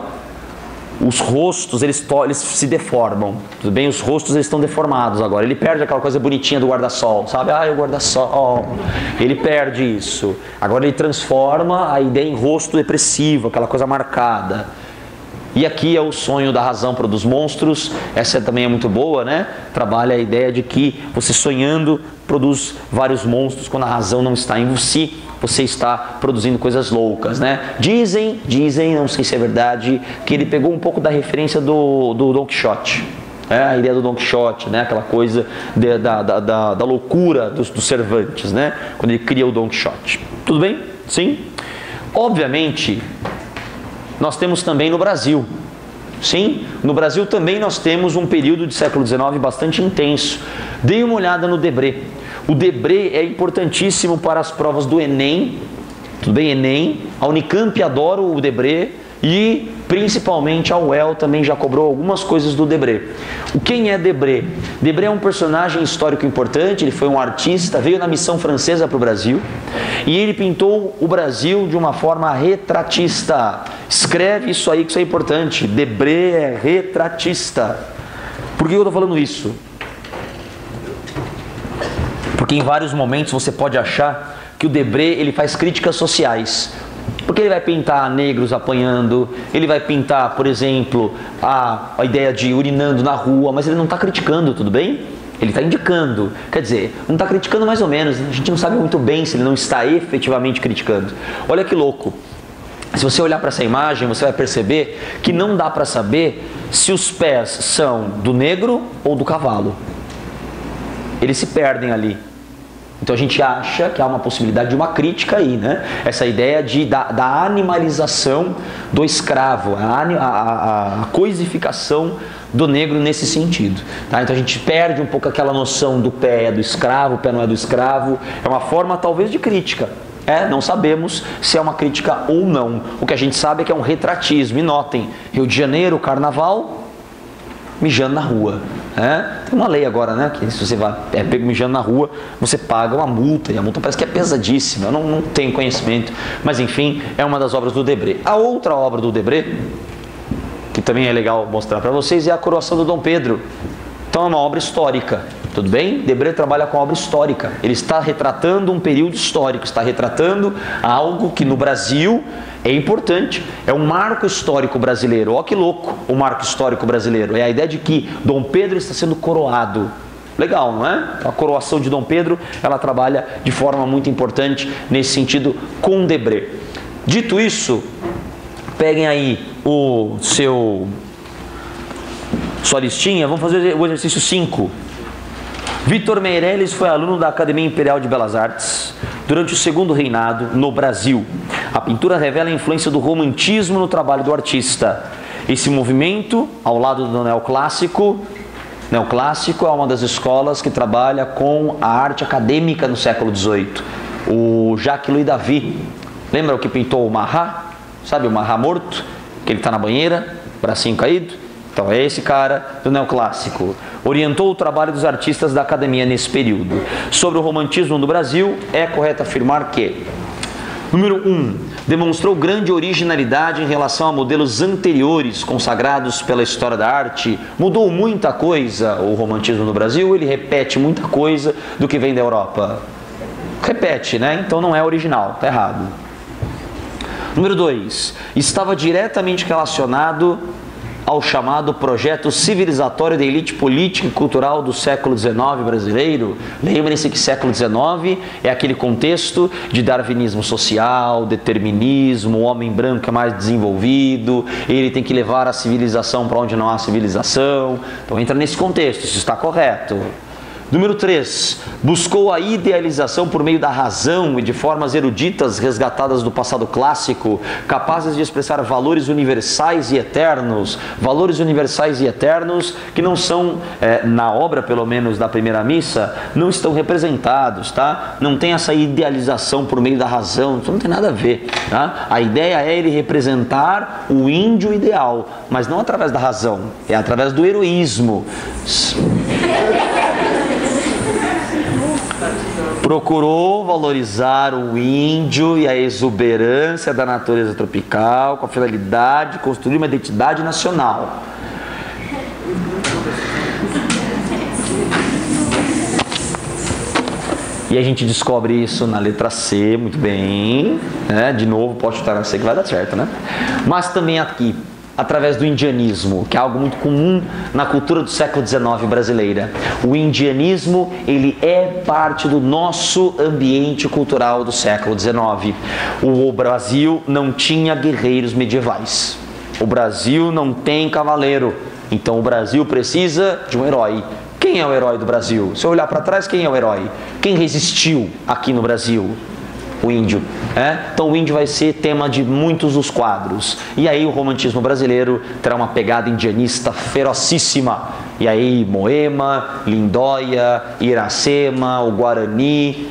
Os rostos, eles se deformam. Tudo bem? Os rostos, eles estão deformados agora. Ele perde aquela coisa bonitinha do guarda-sol, sabe? Ah, é o guarda-sol. Ele perde isso. Agora ele transforma a ideia em rosto depressivo, aquela coisa marcada. E aqui é o sonho da razão para dos monstros. Essa também é muito boa, né? Trabalha a ideia de que você sonhando produz vários monstros quando a razão não está em você. Você está produzindo coisas loucas, né? Dizem, não sei se é verdade, que ele pegou um pouco da referência do Don Quixote. A ideia do Don Quixote, né? Aquela coisa da loucura dos Cervantes, né? Quando ele cria o Don Quixote. Tudo bem? Sim? Obviamente, nós temos também no Brasil. Sim, no Brasil também nós temos um período de século XIX bastante intenso. Dê uma olhada no Debré. O Debré é importantíssimo para as provas do Enem. Tudo bem? Enem. A Unicamp adora o Debré e principalmente a UEL também já cobrou algumas coisas do Debré. Quem é Debré? Debré é um personagem histórico importante, ele foi um artista, veio na missão francesa para o Brasil e ele pintou o Brasil de uma forma retratista. Escreve isso aí, que isso é importante. Debré é retratista. Por que eu estou falando isso? Porque em vários momentos você pode achar que o Debré ele faz críticas sociais. Porque ele vai pintar negros apanhando, ele vai pintar, por exemplo, a ideia de urinando na rua, mas ele não está criticando, tudo bem? Ele está indicando. Quer dizer, não está criticando mais ou menos, a gente não sabe muito bem se ele não está efetivamente criticando. Olha que louco. Se você olhar para essa imagem, você vai perceber que não dá para saber se os pés são do negro ou do cavalo. Eles se perdem ali. Então a gente acha que há uma possibilidade de uma crítica aí, né? Essa ideia da animalização do escravo, a coisificação do negro nesse sentido. Tá? Então a gente perde um pouco aquela noção do pé é do escravo, o pé não é do escravo. É uma forma talvez de crítica. Não sabemos se é uma crítica ou não. O que a gente sabe é que é um retratismo. E notem, Rio de Janeiro, Carnaval, mijando na rua. Tem uma lei agora, né? Que se você vai pego mijando na rua, você paga uma multa. E a multa parece que é pesadíssima. Eu não tenho conhecimento. Mas enfim, é uma das obras do Debré. A outra obra do Debré, que também é legal mostrar para vocês, é a Coroação do Dom Pedro. Então é uma obra histórica, tudo bem? Debré trabalha com obra histórica, ele está retratando um período histórico, está retratando algo que no Brasil é importante, é um marco histórico brasileiro. Ó que louco o marco histórico brasileiro, é a ideia de que Dom Pedro está sendo coroado. Legal, não é? A coroação de Dom Pedro, ela trabalha de forma muito importante nesse sentido com Debré. Dito isso, peguem aí sua listinha, vamos fazer o exercício 5. Vitor Meirelles foi aluno da Academia Imperial de Belas Artes durante o segundo reinado no Brasil. A pintura revela a influência do romantismo no trabalho do artista. Esse movimento, ao lado do neoclássico é uma das escolas que trabalha com a arte acadêmica no século XVIII. O Jacques Louis David, lembra o que pintou o Marat? Sabe o Marat morto? Que ele está na banheira, bracinho caído? Então é esse cara do neoclássico. Orientou o trabalho dos artistas da academia nesse período. Sobre o romantismo do Brasil, é correto afirmar que: número 1, demonstrou grande originalidade em relação a modelos anteriores consagrados pela história da arte. Mudou muita coisa o romantismo no Brasil, ele repete muita coisa do que vem da Europa. Repete, né? Então não é original, tá errado. Número 2, estava diretamente relacionado ao chamado projeto civilizatório da elite política e cultural do século XIX brasileiro. Lembrem-se que século XIX é aquele contexto de darwinismo social, determinismo, o homem branco é mais desenvolvido, ele tem que levar a civilização para onde não há civilização. Então entra nesse contexto, isso está correto. Número 3, buscou a idealização por meio da razão e de formas eruditas resgatadas do passado clássico, capazes de expressar valores universais e eternos que não são, na obra pelo menos da primeira missa, não estão representados, tá? Não tem essa idealização por meio da razão, isso não tem nada a ver, tá? A ideia é ele representar o índio ideal, mas não através da razão, é através do heroísmo. Procurou valorizar o índio e a exuberância da natureza tropical com a finalidade de construir uma identidade nacional. E a gente descobre isso na letra C, muito bem, né? De novo, pode chutar na C que vai dar certo, né? Mas também aqui, através do indianismo, que é algo muito comum na cultura do século XIX brasileira. O indianismo, ele é parte do nosso ambiente cultural do século XIX. O Brasil não tinha guerreiros medievais. O Brasil não tem cavaleiro. Então o Brasil precisa de um herói. Quem é o herói do Brasil? Se eu olhar para trás, quem é o herói? Quem resistiu aqui no Brasil? O índio. Então o índio vai ser tema de muitos dos quadros. E aí o romantismo brasileiro terá uma pegada indianista ferocíssima. E aí Moema, Lindóia, Iracema, o Guarani,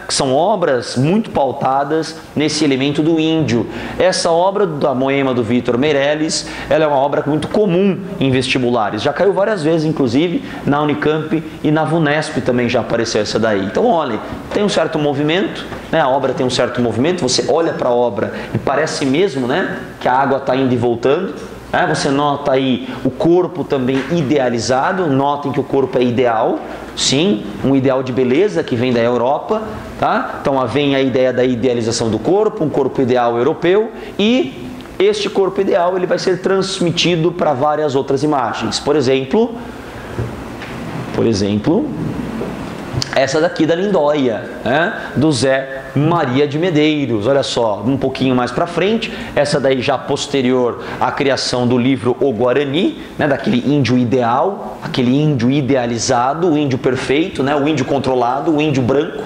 que são obras muito pautadas nesse elemento do índio. Essa obra da Moema do Vitor Meirelles, ela é uma obra muito comum em vestibulares. Já caiu várias vezes, inclusive, na Unicamp e na VUNESP também já apareceu essa daí. Então, olha, tem um certo movimento, né? A obra tem um certo movimento, você olha para a obra e parece mesmo, né, que a água está indo e voltando. Você nota aí o corpo também idealizado, notem que o corpo é ideal, sim, um ideal de beleza que vem da Europa, tá? Então vem a ideia da idealização do corpo, um corpo ideal europeu, e este corpo ideal ele vai ser transmitido para várias outras imagens. Por exemplo, essa daqui da Lindóia, do Zé Maria de Medeiros. Olha só, um pouquinho mais para frente, essa daí já posterior à criação do livro O Guarani, daquele índio ideal, aquele índio idealizado, o índio perfeito, o índio controlado, o índio branco,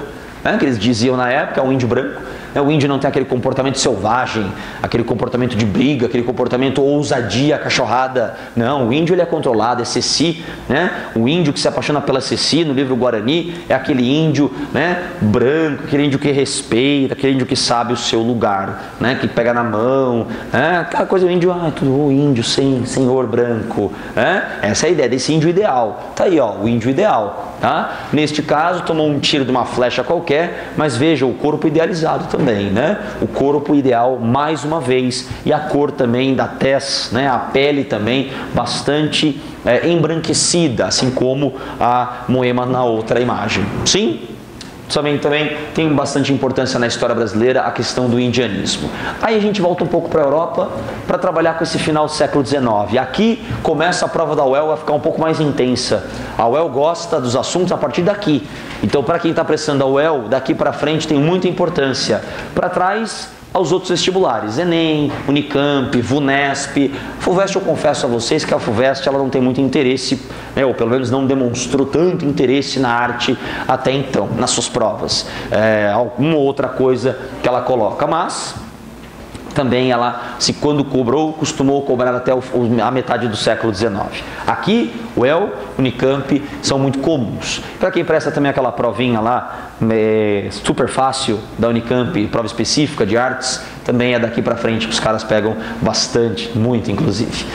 que eles diziam na época, o índio branco. O índio não tem aquele comportamento selvagem, aquele comportamento de briga, aquele comportamento ousadia, cachorrada. Não, o índio ele é controlado, é Ceci, O índio que se apaixona pela Ceci no livro Guarani é aquele índio, branco, aquele índio que respeita, aquele índio que sabe o seu lugar, que pega na mão, aquela coisa do índio, tudo índio, senhor branco, essa é a ideia desse índio ideal. Tá aí, ó, o índio ideal. tá? Neste caso, tomou um tiro de uma flecha qualquer, mas veja, o corpo idealizado também, né? O corpo ideal mais uma vez, e a cor também da tez, né? A pele também bastante embranquecida, assim como a Moema na outra imagem. Sim? Também tem bastante importância na história brasileira a questão do indianismo. Aí a gente volta um pouco para a Europa para trabalhar com esse final do século XIX. Aqui começa a prova da UEL a ficar um pouco mais intensa. A UEL gosta dos assuntos a partir daqui. Então, para quem está prestando a UEL, daqui para frente tem muita importância. Para trás, aos outros vestibulares, Enem, Unicamp, VUNESP. FUVEST, eu confesso a vocês que a FUVEST ela não tem muito interesse, né, ou pelo menos não demonstrou tanto interesse na arte até então, nas suas provas. Alguma outra coisa que ela coloca, mas também ela, quando cobrou, costumou cobrar até a metade do século XIX. Aqui, UEL, Unicamp são muito comuns. Para quem presta também aquela provinha lá, super fácil da Unicamp, prova específica de artes, também é daqui para frente que os caras pegam bastante, muito inclusive.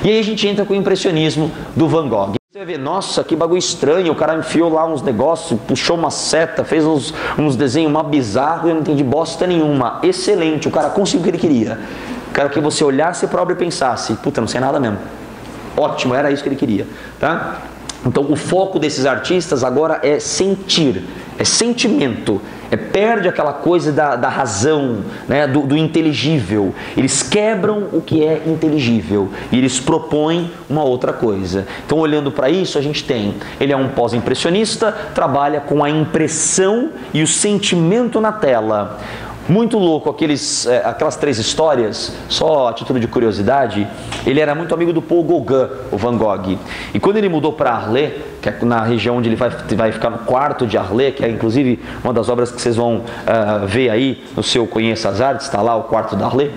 E aí a gente entra com o impressionismo do Van Gogh. Você vai ver, nossa, que bagulho estranho, o cara enfiou lá uns negócios, puxou uma seta, fez uns desenhos uma bizarro, eu não entendi bosta nenhuma. Excelente, o cara conseguiu o que ele queria. Quero que você olhasse para a obra e pensasse, puta, não sei nada mesmo. Ótimo, era isso que ele queria, tá? Então o foco desses artistas agora é sentir, é sentimento, perde aquela coisa da razão, né, do inteligível. Eles quebram o que é inteligível e eles propõem uma outra coisa. Então, olhando para isso, a gente tem, ele é um pós-impressionista, trabalha com a impressão e o sentimento na tela. Muito louco, aquelas três histórias, só a título de curiosidade, ele era muito amigo do Paul Gauguin, o Van Gogh. E quando ele mudou para Arles, que é na região onde ele vai ficar no quarto de Arles, que é inclusive uma das obras que vocês vão ver aí no seu Conheça as Artes, está lá o quarto de Arles,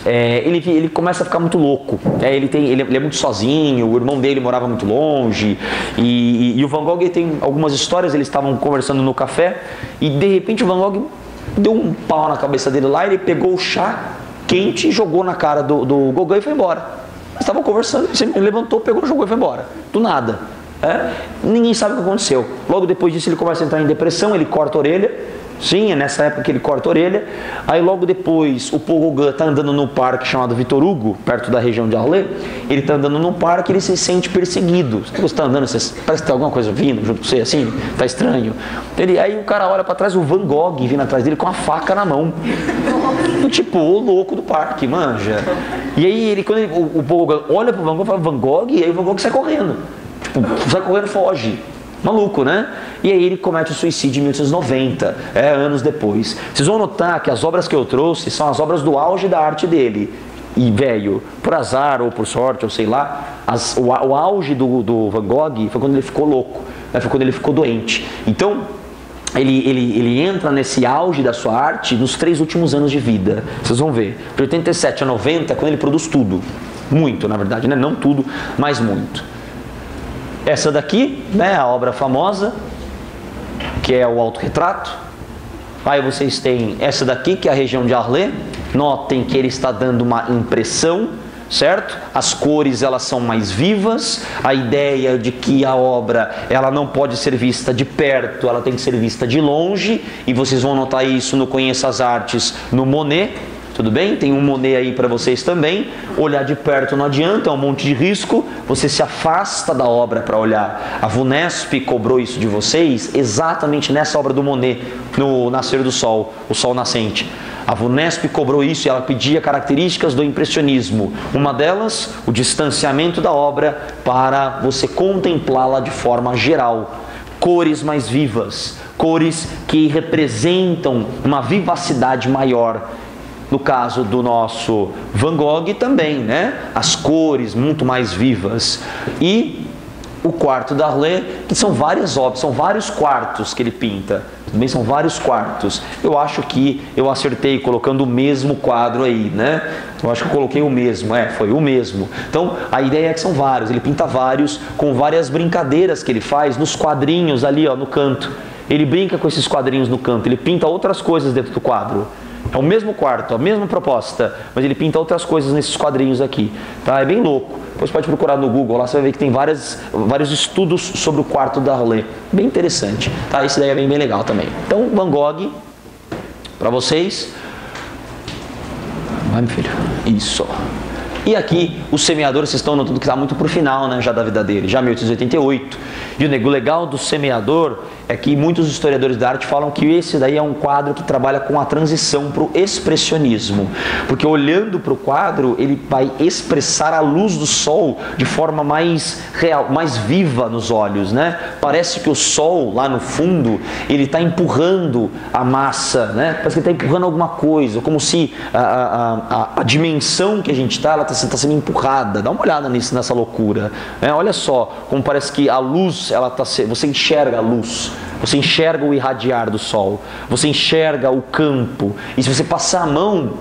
ele começa a ficar muito louco. Ele é muito sozinho, o irmão dele morava muito longe, e o Van Gogh tem algumas histórias, eles estavam conversando no café, e de repente o Van Gogh deu um pau na cabeça dele lá, ele pegou o chá quente e jogou na cara do Gauguin e foi embora. Eles estavam conversando, ele levantou, pegou, jogou e foi embora. Do nada. Ninguém sabe o que aconteceu. Logo depois disso ele começa a entrar em depressão, ele corta a orelha. Sim, é nessa época que ele corta a orelha. Aí logo depois o Paul Gauguin está andando num parque chamado Victor Hugo, perto da região de Arles. Ele está andando num parque e ele se sente perseguido. Você está andando, parece que tem alguma coisa vindo junto com você, assim, tá estranho. Aí o cara olha para trás, o Van Gogh vindo atrás dele com a faca na mão. Tipo, o louco do parque, manja. E aí quando o Paul Gauguin olha pro Van Gogh e fala, Van Gogh, e aí o Van Gogh sai correndo. Tipo, sai correndo, foge. Maluco, né? E aí ele comete o suicídio em 1890, anos depois. Vocês vão notar que as obras que eu trouxe são as obras do auge da arte dele. E, velho, por azar ou por sorte, ou sei lá, o auge do Van Gogh foi quando ele ficou louco, né? Foi quando ele ficou doente. Então, ele entra nesse auge da sua arte nos 3 últimos anos de vida. Vocês vão ver. De 87 a 90 é quando ele produz tudo. Muito, na verdade, né? Não tudo, mas muito. Essa daqui, né, a obra famosa, que é o autorretrato. Aí vocês têm essa daqui, que é a região de Arles. Notem que ele está dando uma impressão, certo? As cores, elas são mais vivas. A ideia de que a obra, ela não pode ser vista de perto, ela tem que ser vista de longe. E vocês vão notar isso no Conheça as Artes, no Monet. Tudo bem? Tem um Monet aí para vocês também. Olhar de perto não adianta, é um monte de risco. Você se afasta da obra para olhar. A VUNESP cobrou isso de vocês exatamente nessa obra do Monet, no Nascer do Sol, o Sol Nascente. A VUNESP cobrou isso e ela pedia características do impressionismo. Uma delas, o distanciamento da obra para você contemplá-la de forma geral. Cores mais vivas, cores que representam uma vivacidade maior. No caso do nosso Van Gogh também, né? As cores muito mais vivas. E o quarto da Arles, que são várias obras, são vários quartos que ele pinta. Também são vários quartos. Eu acho que eu acertei colocando o mesmo quadro aí, né? Eu acho que eu coloquei o mesmo, foi o mesmo. Então, a ideia é que são vários. Ele pinta vários, com várias brincadeiras que ele faz nos quadrinhos ali, ó, no canto. Ele brinca com esses quadrinhos no canto, ele pinta outras coisas dentro do quadro. É o mesmo quarto, a mesma proposta, mas ele pinta outras coisas nesses quadrinhos aqui, tá? É bem louco. Depois pode procurar no Google, lá você vai ver que tem vários estudos sobre o quarto da Rolê. Bem interessante, tá? Esse daí é bem legal também. Então, Van Gogh, para vocês. Vai, meu filho. Isso. E aqui, os semeadores, vocês estão notando que está muito para o final, né, já da vida dele, já 1888. E o legal do semeador é que muitos historiadores da arte falam que esse daí é um quadro que trabalha com a transição para o expressionismo. Porque olhando para o quadro, ele vai expressar a luz do sol de forma mais real, mais viva nos olhos, né? Parece que o sol, lá no fundo, ele está empurrando a massa, né? Parece que ele está empurrando alguma coisa, como se a dimensão que a gente está, ela está sendo empurrada. Dá uma olhada nisso, nessa loucura, né? Olha só, como parece que a luz, você enxerga a luz, você enxerga o irradiar do sol, você enxerga o campo, e se você passar a mão,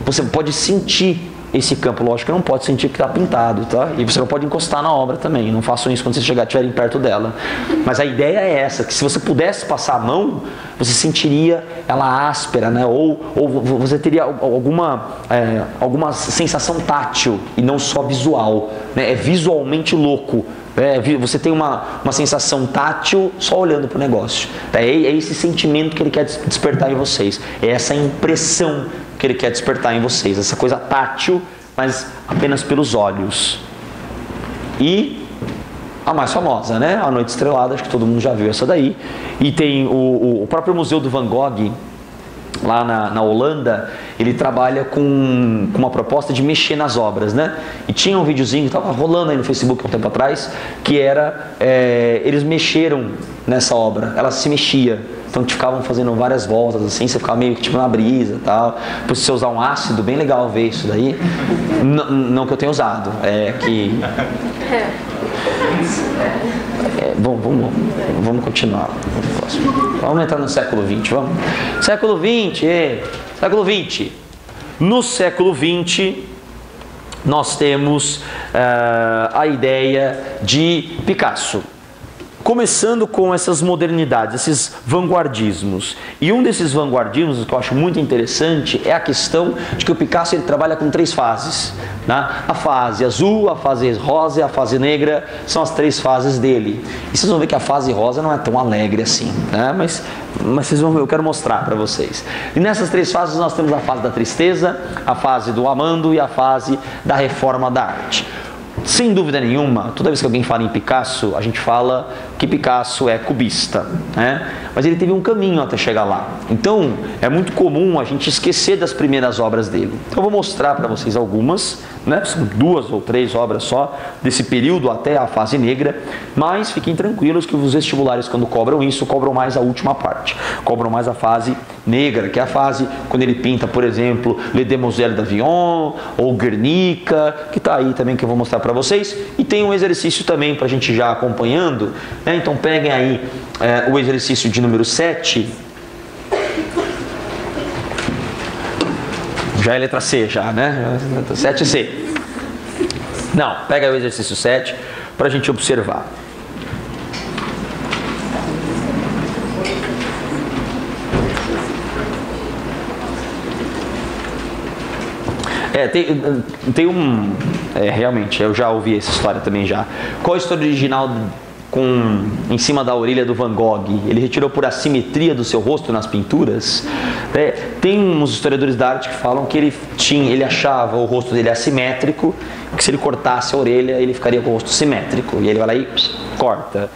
você pode sentir esse campo. Lógico que não pode sentir que está pintado, tá? E você não pode encostar na obra também, não façam isso quando você estiverem perto dela. Mas a ideia é essa, que se você pudesse passar a mão, você sentiria ela áspera, né? Ou você teria alguma sensação tátil e não só visual, né? É visualmente louco. Você tem uma sensação tátil só olhando para o negócio. É esse sentimento que ele quer despertar em vocês. É essa impressão que ele quer despertar em vocês. Essa coisa tátil, mas apenas pelos olhos. E a mais famosa, né? A Noite Estrelada, acho que todo mundo já viu essa daí. E tem o próprio Museu do Van Gogh, lá na Holanda, ele trabalha com uma proposta de mexer nas obras, né? E tinha um videozinho que estava rolando aí no Facebook há um tempo atrás, que era, eles mexeram nessa obra, ela se mexia. Então ficavam fazendo várias voltas assim, você ficava meio que tipo na brisa e tal. Depois se você usar um ácido, bem legal ver isso daí. Não que eu tenha usado, vamos continuar. Vamos entrar no século XX, vamos? Século XX. No século XX, nós temos a ideia de Picasso. Começando com essas modernidades, esses vanguardismos. E um desses vanguardismos que eu acho muito interessante é a questão de que o Picasso ele trabalha com 3 fases. Né? A fase azul, a fase rosa e a fase negra são as 3 fases dele. E vocês vão ver que a fase rosa não é tão alegre assim, né? Mas vocês vão ver, eu quero mostrar para vocês. E nessas 3 fases nós temos a fase da tristeza, a fase do amando e a fase da reforma da arte. Sem dúvida nenhuma, toda vez que alguém fala em Picasso, a gente fala que Picasso é cubista, né? Mas ele teve um caminho até chegar lá. Então, é muito comum a gente esquecer das primeiras obras dele. Então, eu vou mostrar para vocês algumas, né? São 2 ou 3 obras só, desse período até a fase negra, mas fiquem tranquilos que os vestibulares, quando cobram isso, cobram mais a última parte. Cobram mais a fase negra, que é a fase quando ele pinta, por exemplo, Les Demoiselles d'Avignon, ou Guernica, que está aí também, que eu vou mostrar para vocês. E tem um exercício também para a gente já acompanhando, né? Então peguem aí o exercício de número 7. Já é letra C, já, né? 7C. Não, pega aí o exercício 7 para a gente observar. Tem um... realmente, eu já ouvi essa história também já. Qual a história original em cima da orelha do Van Gogh? Ele retirou por assimetria do seu rosto nas pinturas? Tem uns historiadores da arte que falam que ele achava o rosto dele assimétrico, que se ele cortasse a orelha, ele ficaria com o rosto simétrico. E ele vai lá e corta.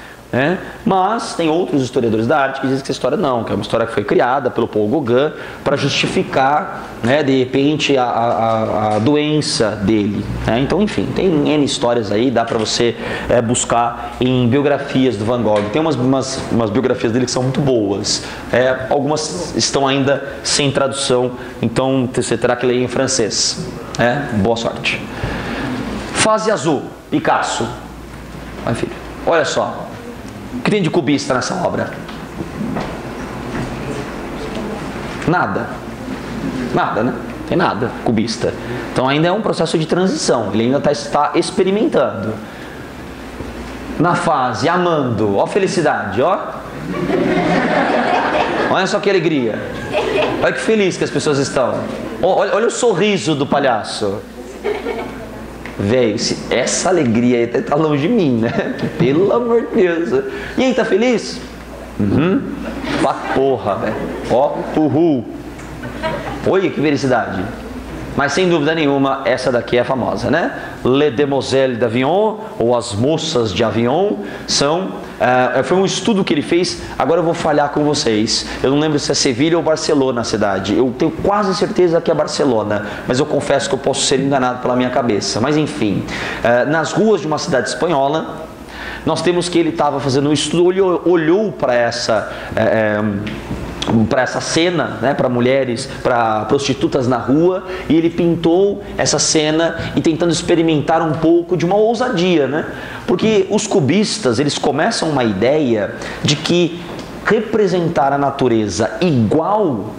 Mas tem outros historiadores da arte que dizem que essa história não, que é uma história que foi criada pelo Paul Gauguin para justificar, né, de repente a doença dele, né? Então, enfim, tem N histórias aí, dá para você buscar em biografias do Van Gogh. Tem umas biografias dele que são muito boas, algumas estão ainda sem tradução, então você terá que ler em francês. Boa sorte. Fase azul, Picasso. Vai, filho, olha só. O que tem de cubista nessa obra? Nada, né? Tem nada cubista. Então ainda é um processo de transição. Ele ainda está experimentando. Na fase amando, ó felicidade, ó. Olha só que alegria. Olha que feliz que as pessoas estão. Olha o sorriso do palhaço. velho, essa alegria aí tá longe de mim, né? Pelo amor de Deus. E aí, tá feliz? Pra porra, velho. Ó, uhul. Olha que felicidade. Mas sem dúvida nenhuma, essa daqui é famosa, né? Les Demoiselles d'Avignon, ou As Moças de Avignon, foi um estudo que ele fez. Agora eu vou falhar com vocês. Eu não lembro se é Sevilha ou Barcelona a cidade. Eu tenho quase certeza que é Barcelona, mas eu confesso que eu posso ser enganado pela minha cabeça. Mas enfim, nas ruas de uma cidade espanhola, nós temos que ele estava fazendo um estudo, olhou para essa cena, né, para mulheres, para prostitutas na rua, e ele pintou essa cena e tentando experimentar um pouco de uma ousadia, né? Porque os cubistas, eles começam uma ideia de que representar a natureza igual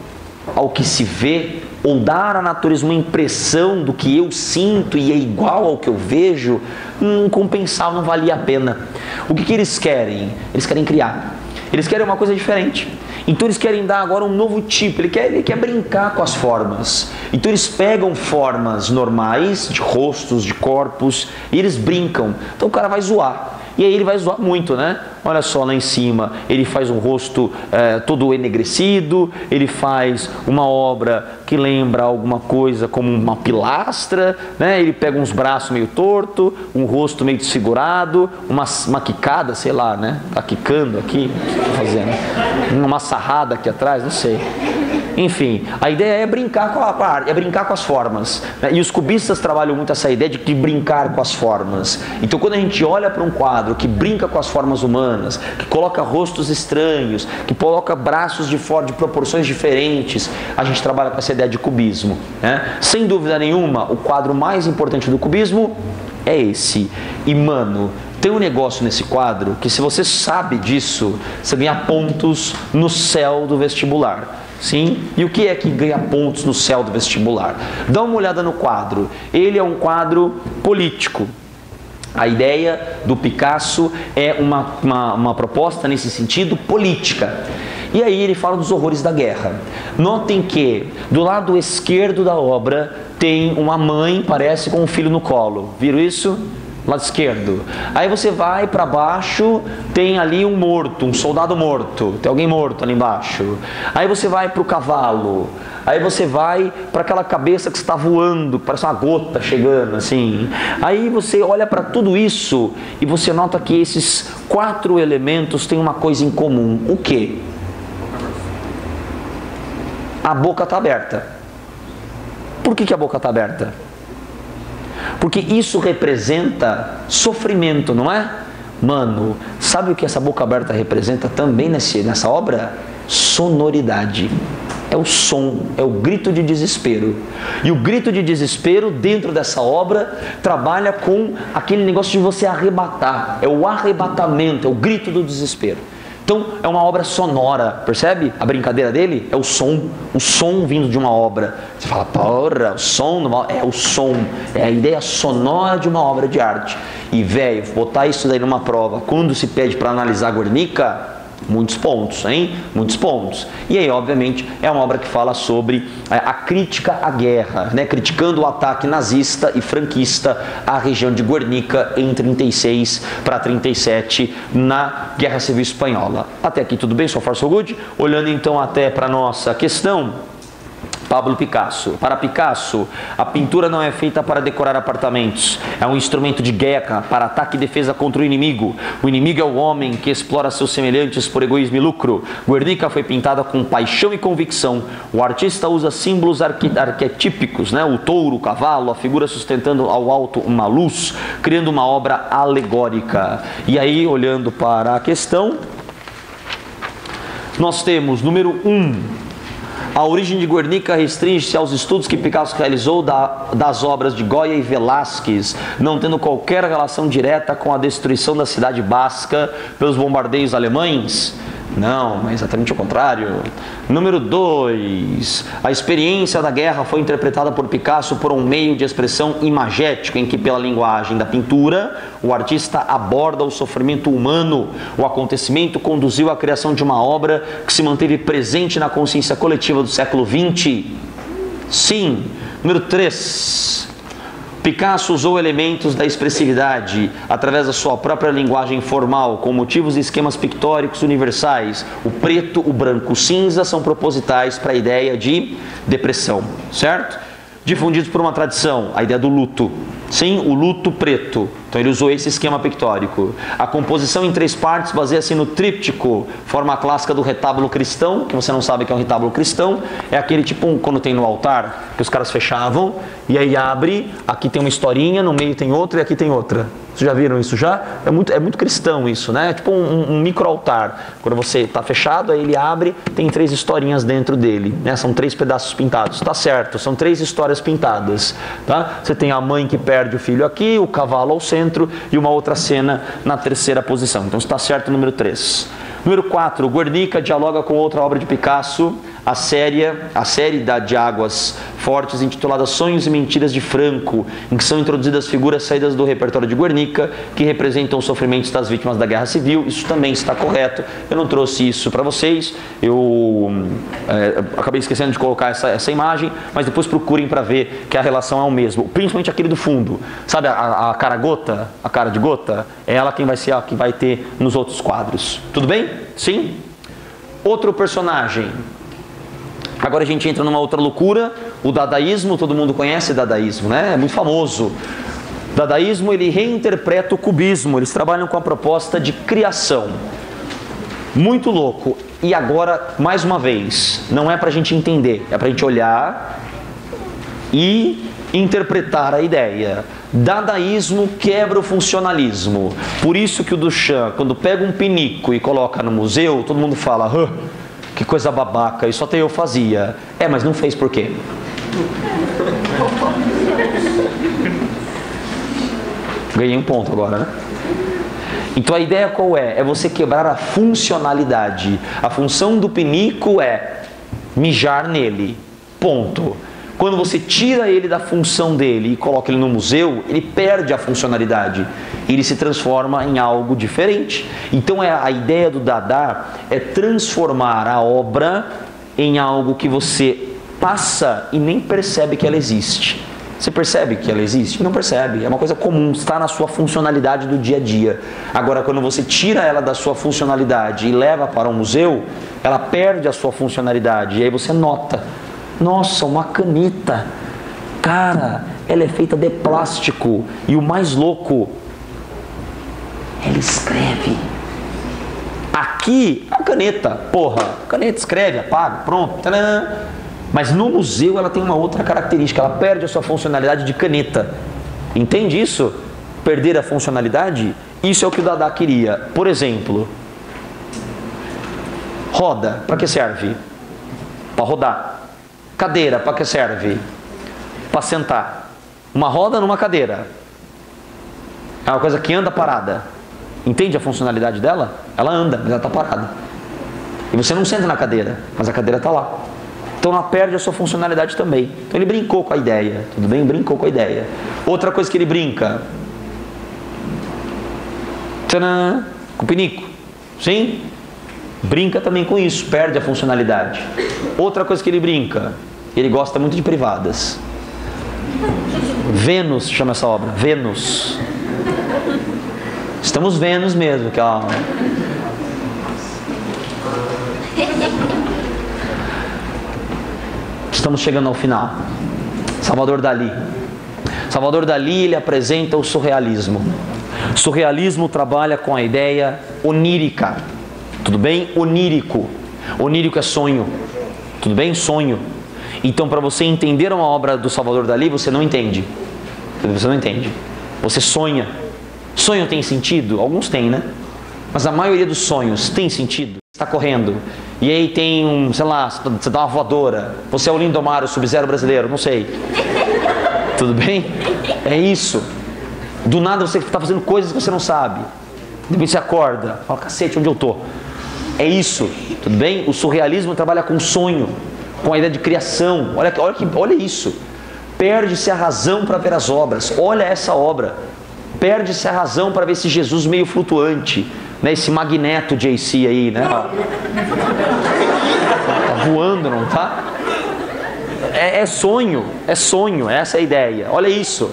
ao que se vê, ou dar à natureza uma impressão do que eu sinto e é igual ao que eu vejo, não compensava, não valia a pena. O que eles querem? Eles querem criar. Eles querem uma coisa diferente. Então eles querem dar agora um novo tipo, ele quer brincar com as formas. Então eles pegam formas normais, de rostos, de corpos, e eles brincam. Então o cara vai zoar. E aí ele vai zoar muito, né? Olha só lá em cima, ele faz um rosto todo enegrecido, ele faz uma obra que lembra alguma coisa como uma pilastra, né? Ele pega uns braços meio torto, um rosto meio desfigurado, uma quicada, sei lá, né? Tá quicando aqui, o que tá fazendo? Uma sarrada aqui atrás, não sei. Enfim, a ideia é brincar com a arte, é brincar com as formas, né? E os cubistas trabalham muito essa ideia de brincar com as formas. Então quando a gente olha para um quadro que brinca com as formas humanas, que coloca rostos estranhos, que coloca braços de proporções diferentes, a gente trabalha com essa ideia de cubismo, né? Sem dúvida nenhuma, o quadro mais importante do cubismo é esse. E mano, tem um negócio nesse quadro que, se você sabe disso, você ganha pontos no céu do vestibular. Sim? E o que é que ganha pontos no céu do vestibular? Dá uma olhada no quadro. Ele é um quadro político. A ideia do Picasso é uma proposta nesse sentido política. E aí ele fala dos horrores da guerra. Notem que do lado esquerdo da obra tem uma mãe, parece, com um filho no colo. Viram isso? Lado esquerdo. Aí você vai para baixo, tem ali um morto, um soldado morto, tem alguém morto ali embaixo. Aí você vai para o cavalo, aí você vai para aquela cabeça que está voando, parece uma gota chegando assim. Aí você olha para tudo isso e você nota que esses 4 elementos têm uma coisa em comum. O quê? A boca está aberta. Por que a boca está aberta? Porque isso representa sofrimento, não é? Mano, sabe o que essa boca aberta representa também nessa obra? Sonoridade. É o som, é o grito de desespero. E o grito de desespero dentro dessa obra trabalha com aquele negócio de você arrebatar. É o arrebatamento, é o grito do desespero. Então é uma obra sonora, percebe? A brincadeira dele é o som vindo de uma obra. Você fala, porra, o som é o som, é a ideia sonora de uma obra de arte. E velho, botar isso daí numa prova, quando se pede para analisar Guernica, muitos pontos, hein? Muitos pontos. E aí, obviamente, é uma obra que fala sobre a crítica à guerra, né? Criticando o ataque nazista e franquista à região de Guernica em 36 para 37 na Guerra Civil Espanhola. Até aqui tudo bem, so far so good? Olhando então até para a nossa questão, Pablo Picasso. Para Picasso, a pintura não é feita para decorar apartamentos. É um instrumento de guerra, para ataque e defesa contra o inimigo. O inimigo é o homem que explora seus semelhantes por egoísmo e lucro. Guernica foi pintada com paixão e convicção. O artista usa símbolos arquetípicos, né? O touro, o cavalo, a figura sustentando ao alto uma luz, criando uma obra alegórica. E aí, olhando para a questão, nós temos, número 1, a origem de Guernica restringe-se aos estudos que Picasso realizou das obras de Goya e Velázquez, não tendo qualquer relação direta com a destruição da cidade basca pelos bombardeios alemães. Não, mas exatamente o contrário. Número 2. A experiência da guerra foi interpretada por Picasso por um meio de expressão imagético, em que, pela linguagem da pintura, o artista aborda o sofrimento humano. O acontecimento conduziu à criação de uma obra que se manteve presente na consciência coletiva do século XX. Sim. Número 3. Picasso usou elementos da expressividade através da sua própria linguagem formal, com motivos e esquemas pictóricos universais. O preto, o branco, o cinza são propositais para a ideia de depressão, certo? Difundidos por uma tradição, a ideia do luto. Sim, o luto preto. Então ele usou esse esquema pictórico. A composição em 3 partes baseia-se no tríptico, forma clássica do retábulo cristão, que você não sabe que é um retábulo cristão, é aquele tipo quando tem no altar, que os caras fechavam, e aí abre, aqui tem uma historinha, no meio tem outra e aqui tem outra. Vocês já viram isso já? É muito cristão isso, né? É tipo um micro-altar. Quando você está fechado, aí ele abre, tem 3 historinhas dentro dele, né? São 3 pedaços pintados. Tá certo, são 3 histórias pintadas, tá? Você tem a mãe que perde o filho aqui, o cavalo ao centro e uma outra cena na 3ª posição. Então está certo o número 3. Número 4, Guernica dialoga com outra obra de Picasso, a série de Águas Fortes, intitulada Sonhos e Mentiras de Franco, em que são introduzidas figuras saídas do repertório de Guernica, que representam os sofrimentos das vítimas da Guerra Civil. Isso também está correto. Eu não trouxe isso para vocês, eu acabei esquecendo de colocar essa imagem, mas depois procurem para ver que a relação é o mesmo, principalmente aquele do fundo. Sabe a cara gota, a cara de gota? É ela quem vai ser a que vai ter nos outros quadros. Tudo bem? Sim? Outro personagem. Agora a gente entra numa outra loucura, o dadaísmo. Todo mundo conhece dadaísmo, né? É muito famoso. O dadaísmo, ele reinterpreta o cubismo, eles trabalham com a proposta de criação. Muito louco. E agora, mais uma vez, não é pra gente entender, é pra gente olhar e interpretar a ideia. Dadaísmo quebra o funcionalismo. Por isso que o Duchamp, quando pega um pinico e coloca no museu, todo mundo fala: que coisa babaca, isso até eu fazia. Mas não fez por quê? Ganhei um ponto agora, né? Então a ideia qual é? É você quebrar a funcionalidade. A função do pinico é mijar nele. Ponto. Quando você tira ele da função dele e coloca ele no museu, ele perde a funcionalidade. Ele se transforma em algo diferente. Então a ideia do Dada é transformar a obra em algo que você passa e nem percebe que ela existe. Você percebe que ela existe? Não percebe. É uma coisa comum, está na sua funcionalidade do dia a dia. Agora, quando você tira ela da sua funcionalidade e leva para um museu, ela perde a sua funcionalidade. E aí você nota: nossa, uma caneta. Cara, ela é feita de plástico. E o mais louco, ela escreve. Aqui, a caneta. Porra, a caneta escreve, apaga, pronto. Tadã. Mas no museu ela tem uma outra característica. Ela perde a sua funcionalidade de caneta. Entende isso? Perder a funcionalidade? Isso é o que o Dada queria. Por exemplo, roda, para que serve? Para rodar. Cadeira, para que serve? Para sentar. Uma roda numa cadeira. É uma coisa que anda parada. Entende a funcionalidade dela? Ela anda, mas ela está parada. E você não senta na cadeira, mas a cadeira está lá. Então ela perde a sua funcionalidade também. Então ele brincou com a ideia. Tudo bem? Brincou com a ideia. Outra coisa que ele brinca. Tcharam, com o pinico. Sim? Brinca também com isso. Perde a funcionalidade. Outra coisa que ele brinca. Ele gosta muito de privadas. Vênus chama essa obra. Vênus. Estamos Vênus mesmo. Que é uma... Estamos chegando ao final. Salvador Dalí. Salvador Dalí, ele apresenta o surrealismo. O surrealismo trabalha com a ideia onírica. Tudo bem? Onírico. Onírico é sonho. Tudo bem? Sonho. Então, para você entender uma obra do Salvador Dalí, você não entende. Você não entende. Você sonha. Sonho tem sentido? Alguns têm, né? Mas a maioria dos sonhos tem sentido. Está correndo. E aí tem um, sei lá, você dá uma voadora. Você é o Lindomar, o Sub-Zero brasileiro, não sei. Tudo bem? É isso. Do nada você está fazendo coisas que você não sabe. Depois você acorda. Fala, cacete, onde eu tô? É isso. Tudo bem? O surrealismo trabalha com sonho, com a ideia de criação. Olha isso. Perde-se a razão para ver as obras. Olha essa obra. Perde-se a razão para ver esse Jesus meio flutuante. Né, esse magneto de AC aí, né? Tá voando, não tá? É sonho, essa é a ideia. Olha isso.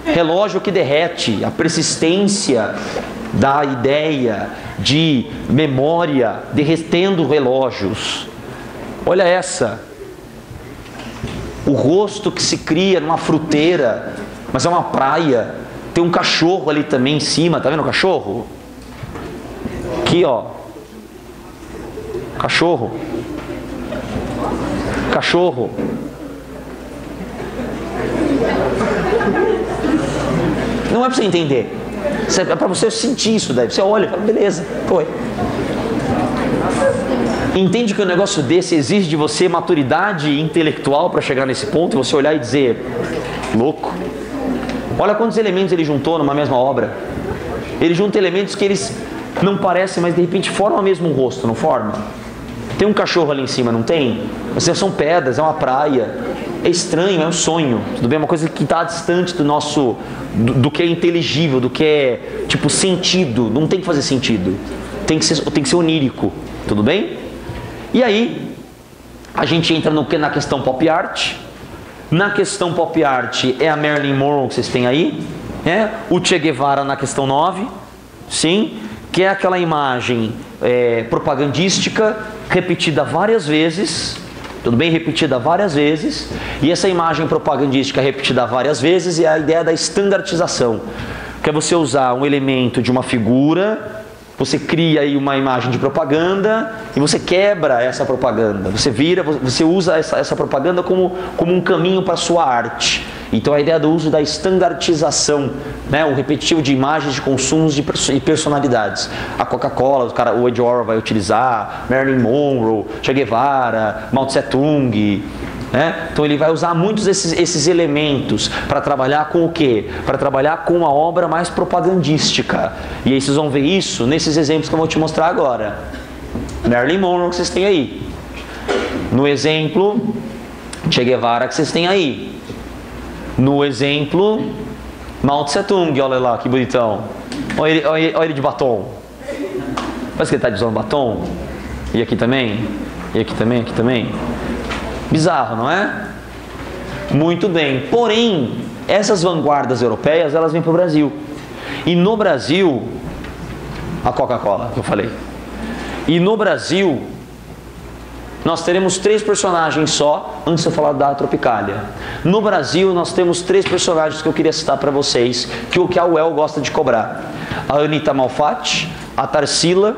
Relógio que derrete, a persistência da ideia de memória derretendo relógios. Olha essa. O rosto que se cria numa fruteira, mas é uma praia. Tem um cachorro ali também em cima, tá vendo o cachorro? Aqui, ó. Cachorro. Cachorro. Não é para você entender. É para você sentir isso daí. Você olha e fala, beleza, foi. Entende que um negócio desse exige de você maturidade intelectual para chegar nesse ponto e você olhar e dizer, louco. Olha quantos elementos ele juntou numa mesma obra. Ele junta elementos que eles não parecem, mas de repente formam mesmo um rosto, não forma? Tem um cachorro ali em cima, não tem? Mas são pedras, é uma praia. É estranho, é um sonho. Tudo bem? É uma coisa que está distante do nosso... Do que é inteligível, do que é, tipo, sentido. Não tem que fazer sentido. Tem que ser onírico. Tudo bem? E aí, a gente entra na questão pop art. Na questão pop art é a Marilyn Monroe que vocês têm aí. O Che Guevara na questão 9. Sim. Que é aquela imagem propagandística repetida várias vezes. Tudo bem? Repetida várias vezes. E essa imagem propagandística repetida várias vezes é a ideia da estandartização. Que é você usar um elemento de uma figura, você cria aí uma imagem de propaganda e você quebra essa propaganda. Você usa essa propaganda como um caminho para a sua arte. Então a ideia do uso da estandartização, né? O repetitivo de imagens, de consumos e personalidades. A Coca-Cola, o Ed Orwell vai utilizar, Marilyn Monroe, Che Guevara, Mao Tse Tung. Né? Então ele vai usar muitos esses elementos para trabalhar com o quê? Para trabalhar com uma obra mais propagandística. E aí vocês vão ver isso nesses exemplos que eu vou te mostrar agora. Marilyn Monroe que vocês têm aí. No exemplo, Che Guevara que vocês têm aí. No exemplo, Mao Tse Tung, olha lá que bonitão. Olha ele de batom. Parece que ele está usando batom. E aqui também. E aqui também, aqui também. Bizarro, não é? Muito bem. Porém, essas vanguardas europeias, elas vêm para o Brasil. E no Brasil, a Coca-Cola, que eu falei. E no Brasil, nós teremos 3 personagens só, antes de eu falar da Tropicália. No Brasil, nós temos 3 personagens que eu queria citar para vocês, que o Uel gosta de cobrar. A Anita Malfatti, a Tarsila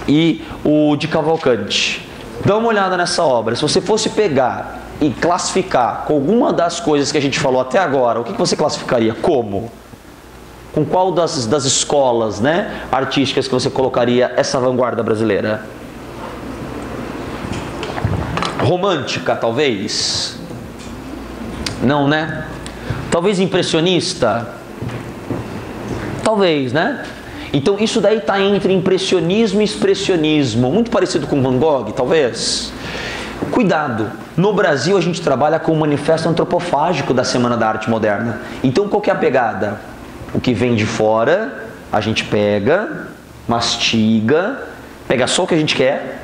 e o de Cavalcante. Dá uma olhada nessa obra. Se você fosse pegar e classificar com alguma das coisas que a gente falou até agora, o que você classificaria? Como? Com qual das escolas, né, artísticas que você colocaria essa vanguarda brasileira? Romântica, talvez? Não, né? Talvez impressionista? Talvez, né? Então isso daí está entre impressionismo e expressionismo, muito parecido com Van Gogh, talvez. Cuidado, no Brasil a gente trabalha com o manifesto antropofágico da Semana da Arte Moderna. Então qual que é a pegada? O que vem de fora, a gente pega, mastiga, pega só o que a gente quer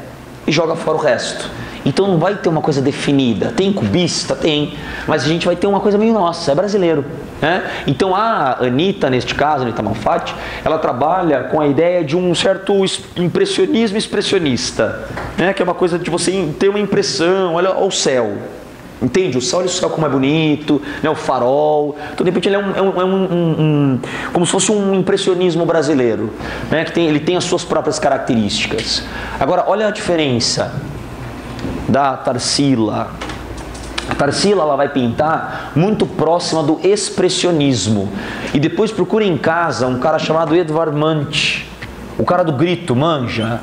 e joga fora o resto. Então não vai ter uma coisa definida. Tem cubista? Tem. Mas a gente vai ter uma coisa meio nossa, é brasileiro. Né? Então a Anita, neste caso, Anita Malfatti, ela trabalha com a ideia de um certo impressionismo expressionista. Né? Que é uma coisa de você ter uma impressão, olha o céu. Entende? Olha o céu como é bonito, né? O farol. Então, de repente, ele como se fosse um impressionismo brasileiro. Né? Que ele tem as suas próprias características. Agora, olha a diferença da Tarsila. A Tarsila, ela vai pintar muito próxima do expressionismo. E depois procura em casa um cara chamado Edvard Munch, o cara do grito, manja.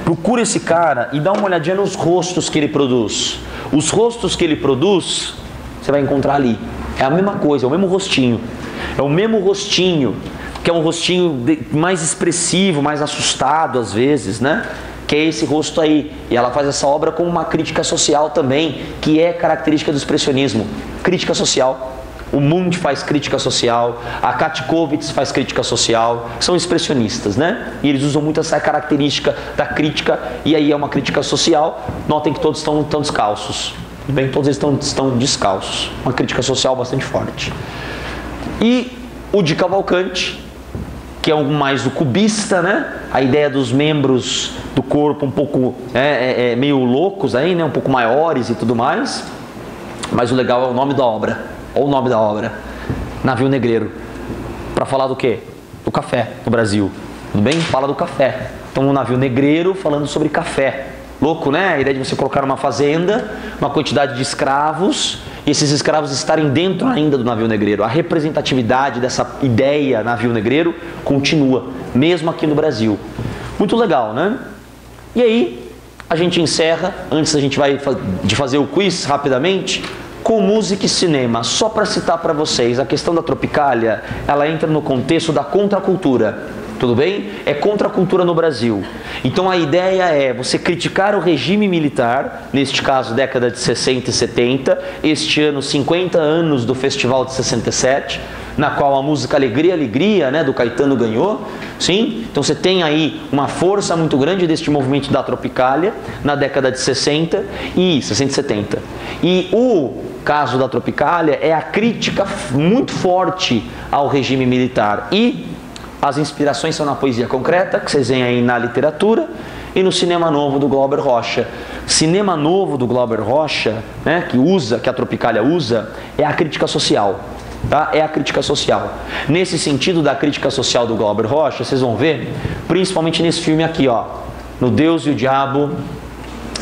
Procura esse cara e dá uma olhadinha nos rostos que ele produz. Os rostos que ele produz, você vai encontrar ali. É a mesma coisa, é o mesmo rostinho. É o mesmo rostinho, que é um rostinho mais expressivo, mais assustado às vezes, né? Que é esse rosto aí. E ela faz essa obra com uma crítica social também, que é característica do expressionismo. Crítica social. O Munch faz crítica social, a Katkovitz faz crítica social, são expressionistas, né? E eles usam muito essa característica da crítica, e aí é uma crítica social. Notem que todos estão descalços. Tudo bem? Todos eles estão descalços. Uma crítica social bastante forte. E o de Cavalcante, que é algo mais do cubista, né? A ideia dos membros do corpo um pouco meio loucos aí, né? Um pouco maiores e tudo mais. Mas o legal é o nome da obra. Olha o nome da obra. Navio Negreiro. Para falar do quê? Do café no Brasil. Tudo bem? Fala do café. Então um navio negreiro falando sobre café. Louco, né? A ideia de você colocar numa fazenda, uma quantidade de escravos, e esses escravos estarem dentro ainda do navio negreiro. A representatividade dessa ideia navio negreiro continua, mesmo aqui no Brasil. Muito legal, né? E aí, a gente encerra, antes a gente vai de fazer o quiz rapidamente, com música e cinema. Só para citar para vocês, a questão da Tropicália, ela entra no contexto da contracultura. Tudo bem? É contracultura no Brasil. Então a ideia é você criticar o regime militar, neste caso década de 60 e 70, este ano 50 anos do Festival de 67, na qual a música Alegria, Alegria, né, do Caetano ganhou. Sim? Então você tem aí uma força muito grande deste movimento da Tropicália na década de 60 e 70. E o caso da Tropicália é a crítica muito forte ao regime militar. E as inspirações são na poesia concreta, que vocês veem aí na literatura, e no cinema novo do Glauber Rocha. Cinema novo do Glauber Rocha, né, que a Tropicália usa, é a crítica social. Tá? É a crítica social. Nesse sentido da crítica social do Glauber Rocha, vocês vão ver, principalmente nesse filme aqui, ó, No Deus e o Diabo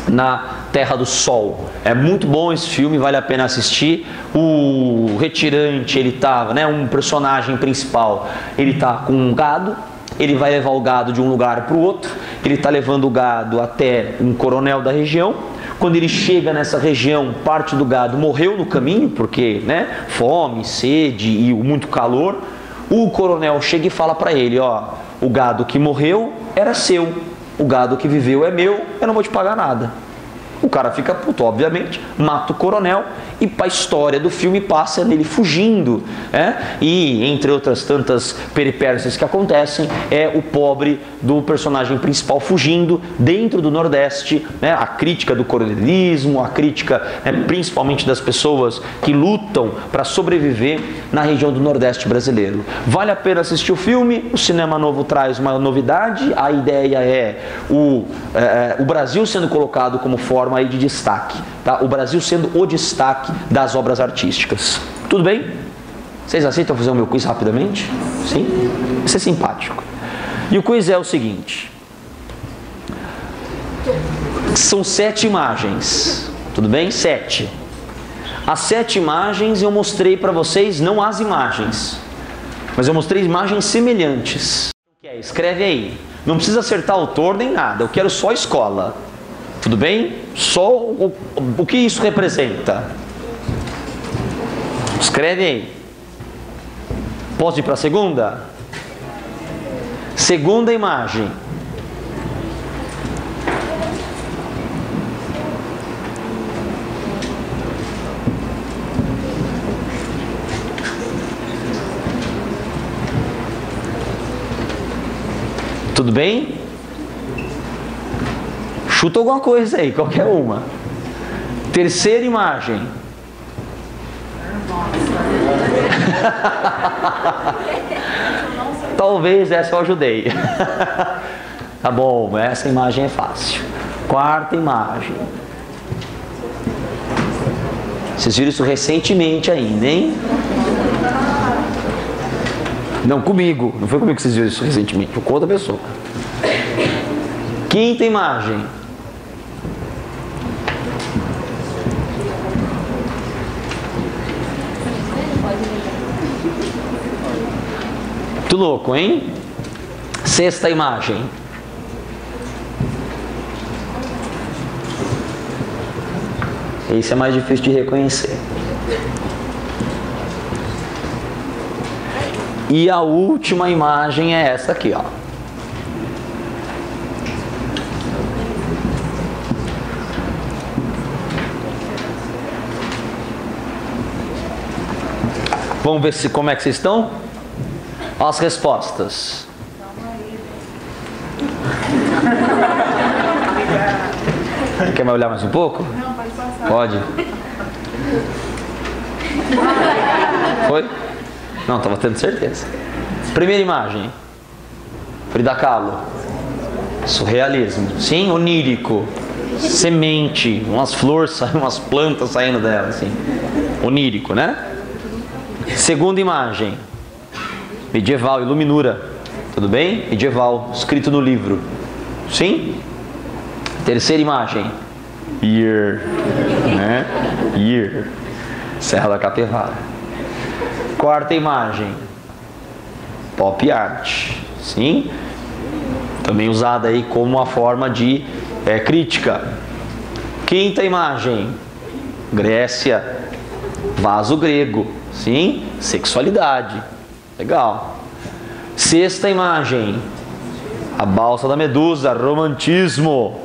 na Terra do Sol. É muito bom esse filme, vale a pena assistir. O retirante, ele tava, né, um personagem principal, ele tá com um gado, ele vai levar o gado de um lugar para o outro, ele tá levando o gado até um coronel da região. Quando ele chega nessa região, parte do gado morreu no caminho, porque, né, fome, sede e muito calor. O coronel chega e fala para ele, ó, o gado que morreu era seu, o gado que viveu é meu, eu não vou te pagar nada. O cara fica puto, obviamente, mata o coronel e a história do filme passa nele fugindo, né? E entre outras tantas peripécias que acontecem, é o pobre do personagem principal fugindo dentro do Nordeste, né? A crítica do coronelismo, a crítica, né, principalmente das pessoas que lutam para sobreviver na região do Nordeste brasileiro. Vale a pena assistir o filme, o cinema novo traz uma novidade, a ideia é o Brasil sendo colocado como forma aí de destaque, tá? O Brasil sendo o destaque das obras artísticas. Tudo bem? Vocês aceitam fazer o meu quiz rapidamente? Sim? Isso é simpático. E o quiz é o seguinte: são 7 imagens. Tudo bem? 7. As 7 imagens eu mostrei para vocês, não as imagens, mas eu mostrei imagens semelhantes. Escreve aí. Não precisa acertar autor nem nada. Eu quero só escola. Tudo bem? Só o que isso representa. Escreve aí. Posso ir para a segunda? Segunda imagem. Tudo bem? Chuta alguma coisa aí, qualquer uma. Terceira imagem. Talvez essa eu ajudei. Tá bom, essa imagem é fácil. Quarta imagem. Vocês viram isso recentemente ainda, hein? Não comigo, não foi comigo que vocês viram isso recentemente, foi com outra pessoa. Quinta imagem. Muito louco, hein? Sexta imagem. Esse é mais difícil de reconhecer. E a última imagem é essa aqui, ó. Vamos ver como é que vocês estão? As respostas. Quer me olhar mais um pouco?
Não, pode passar.
Pode? Foi? Não, estava tendo certeza. Primeira imagem. Frida Kahlo. Surrealismo. Sim, onírico. Semente, umas flores, umas plantas saindo dela, assim. Onírico, né? Segunda imagem. Medieval, iluminura. Tudo bem? Medieval, escrito no livro. Sim? Terceira imagem. Year, né? Year. Serra da Capivara. Quarta imagem. Pop art. Sim? Também usada aí como uma forma de crítica. Quinta imagem. Grécia. Vaso grego. Sim? Sexualidade. Legal. Sexta imagem. A balsa da Medusa. Romantismo.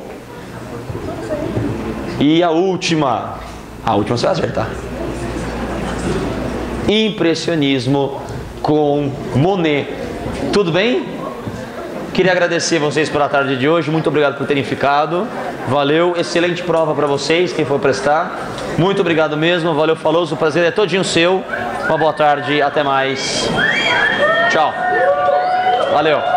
E a última. A última você vai acertar. Impressionismo com Monet. Tudo bem? Queria agradecer vocês pela tarde de hoje. Muito obrigado por terem ficado. Valeu. Excelente prova para vocês, quem for prestar. Muito obrigado mesmo. Valeu, falou. O prazer é todinho seu. Uma boa tarde. Até mais. Tchau. Valeu.